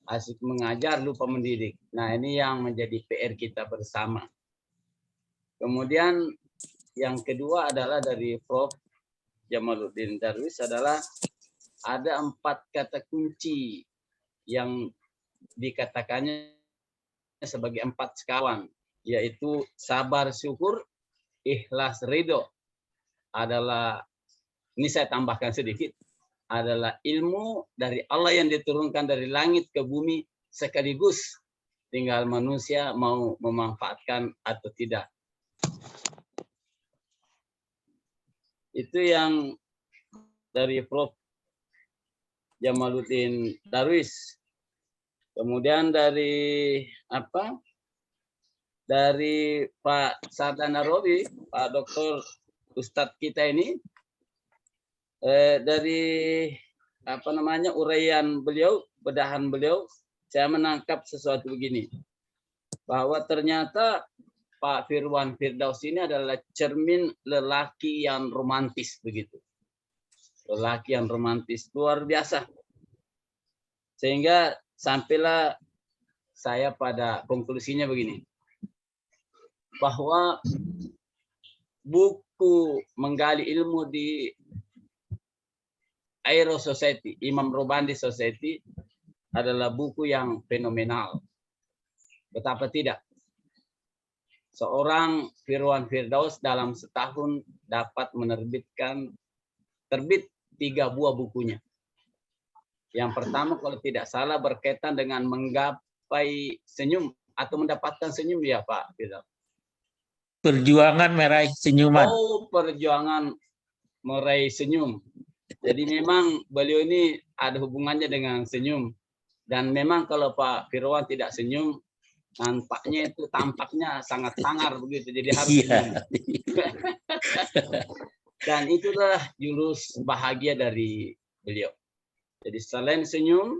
Asik mengajar, lupa mendidik. Nah, ini yang menjadi PR kita bersama. Kemudian yang kedua adalah dari Prof. Jamaluddin Darwis, adalah ada 4 kata kunci yang dikatakannya sebagai 4 sekawan, yaitu sabar, syukur, ikhlas, ridho. Adalah, ini saya tambahkan sedikit, adalah ilmu dari Allah yang diturunkan dari langit ke bumi sekaligus, tinggal manusia mau memanfaatkan atau tidak. Itu yang dari Prof. Jamaluddin Darwis. Kemudian dari apa? Dari Pak Zardan Arabi, Pak Doktor Ustadz kita ini, Dari apa namanya uraian beliau, bedahan beliau, saya menangkap sesuatu begini, bahwa ternyata Pak Firwan Firdaus ini adalah cermin lelaki yang romantis begitu. Lelaki yang romantis luar biasa. Sehingga sampailah saya pada konklusinya begini. Bahwa buku menggali ilmu di Aero Society, Imam Robandi Society adalah buku yang fenomenal. Betapa tidak? Seorang Firwan Firdaus dalam setahun dapat menerbitkan terbit 3 buah bukunya. Yang pertama kalau tidak salah berkaitan dengan menggapai senyum atau mendapatkan senyum ya Pak Firdaus. Perjuangan meraih senyuman. Oh, perjuangan meraih senyum. Jadi memang beliau ini ada hubungannya dengan senyum. Dan memang kalau Pak Firwan tidak senyum, tampaknya sangat sangar begitu. Jadi harus senyum. Dan itulah jurus bahagia dari beliau. Jadi selain senyum,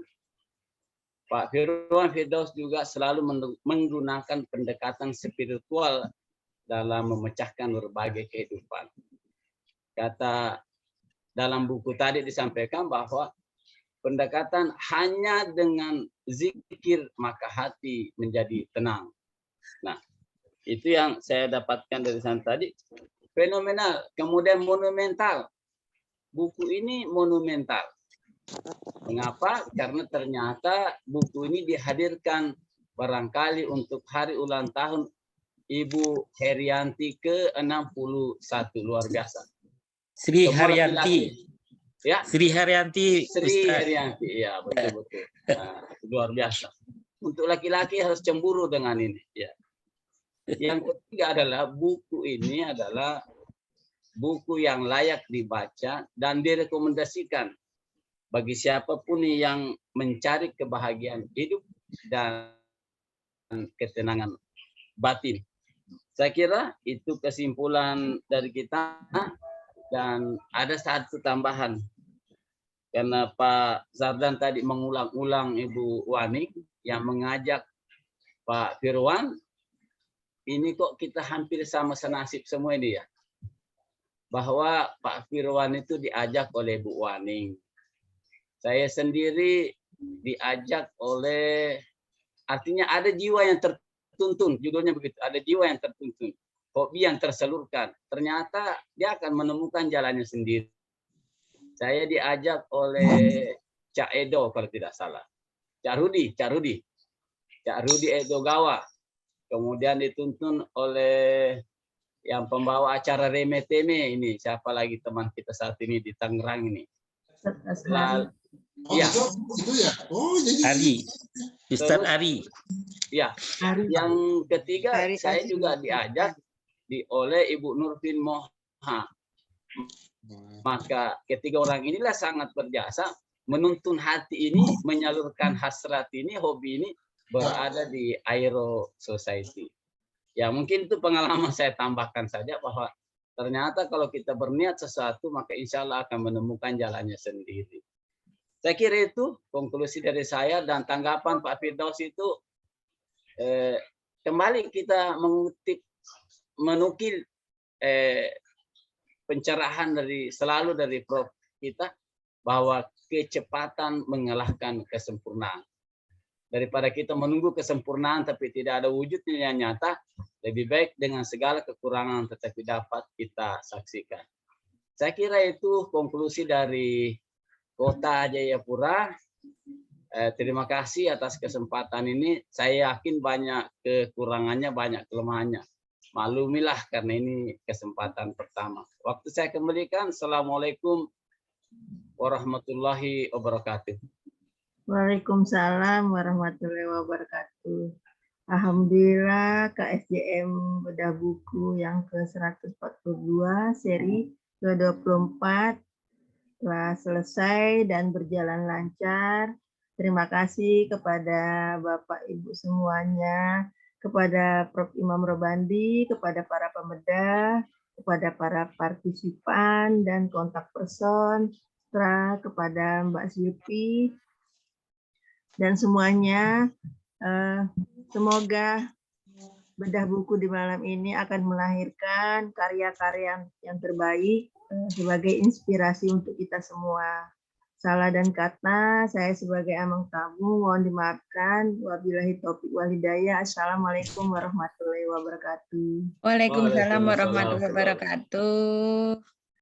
Pak Firwan Firdaus juga selalu menggunakan pendekatan spiritual dalam memecahkan berbagai kehidupan. Kata dalam buku tadi disampaikan bahwa pendekatan hanya dengan zikir maka hati menjadi tenang. Nah, itu yang saya dapatkan dari sana tadi. Fenomenal, kemudian monumental. Buku ini monumental. Mengapa? Karena ternyata buku ini dihadirkan barangkali untuk hari ulang tahun Ibu Herianti ke-61, luar biasa. Sri Semua Haryanti. laki-laki. Ya. Sri Haryanti. Sri Haryanti, ya betul-betul. Nah, luar biasa. Untuk laki-laki harus cemburu dengan ini. Ya. Yang ketiga adalah buku ini adalah buku yang layak dibaca dan direkomendasikan bagi siapapun yang mencari kebahagiaan hidup dan ketenangan batin. Saya kira itu kesimpulan dari kita. Dan ada satu tambahan. Karena Pak Zardan tadi mengulang-ulang Ibu Wani yang mengajak Pak Firwan, ini kok kita hampir sama senasib semua ini ya. Bahwa Pak Firwan itu diajak oleh Bu Wani. Saya sendiri diajak oleh, artinya ada jiwa yang tertuntun, judulnya begitu, ada jiwa yang tertuntun. Hobi yang tersalurkan, ternyata dia akan menemukan jalannya sendiri. Saya diajak oleh Cak Edo kalau tidak salah, Cak Rudi Edogawa. Kemudian dituntun oleh yang pembawa acara Reme Teme ini, siapa lagi teman kita saat ini di Tangerang ini. Ya. Ari, Ustaz Ari. Ya. Yang ketiga saya juga diajak oleh Ibu Nurfin Moha. Maka ketiga orang inilah sangat berjasa menuntun hati ini, menyalurkan hasrat ini, hobi ini berada di Aero Society. Ya mungkin itu pengalaman saya tambahkan saja bahwa ternyata kalau kita berniat sesuatu maka insya Allah akan menemukan jalannya sendiri. Saya kira itu konklusi dari saya dan tanggapan Pak Firdaus itu kembali kita menukil pencerahan selalu dari Prof kita bahwa kecepatan mengalahkan kesempurnaan. Daripada kita menunggu kesempurnaan tapi tidak ada wujudnya yang nyata, lebih baik dengan segala kekurangan tetapi dapat kita saksikan. Saya kira itu konklusi dari Kota Jayapura. Terima kasih atas kesempatan ini. Saya yakin banyak kekurangannya, banyak kelemahannya. Maklumilah karena ini kesempatan pertama. Waktu saya kembalikan. Assalamualaikum warahmatullahi wabarakatuh. Waalaikumsalam warahmatullahi wabarakatuh. Alhamdulillah KSJM Bedah Buku yang ke-142 seri ke-24 telah selesai dan berjalan lancar. Terima kasih kepada Bapak Ibu semuanya, kepada Prof. Imam Robandi, kepada para pemedah, kepada para partisipan dan kontak person, serta kepada Mbak Silvi, dan semuanya. Semoga bedah buku di malam ini akan melahirkan karya-karya yang terbaik sebagai inspirasi untuk kita semua. Salah dan kata saya sebagai amang tamu mohon dimaafkan. Wabillahi taufiq wal hidayah. Assalamualaikum warahmatullahi wabarakatuh. Waalaikumsalam warahmatullahi wabarakatuh.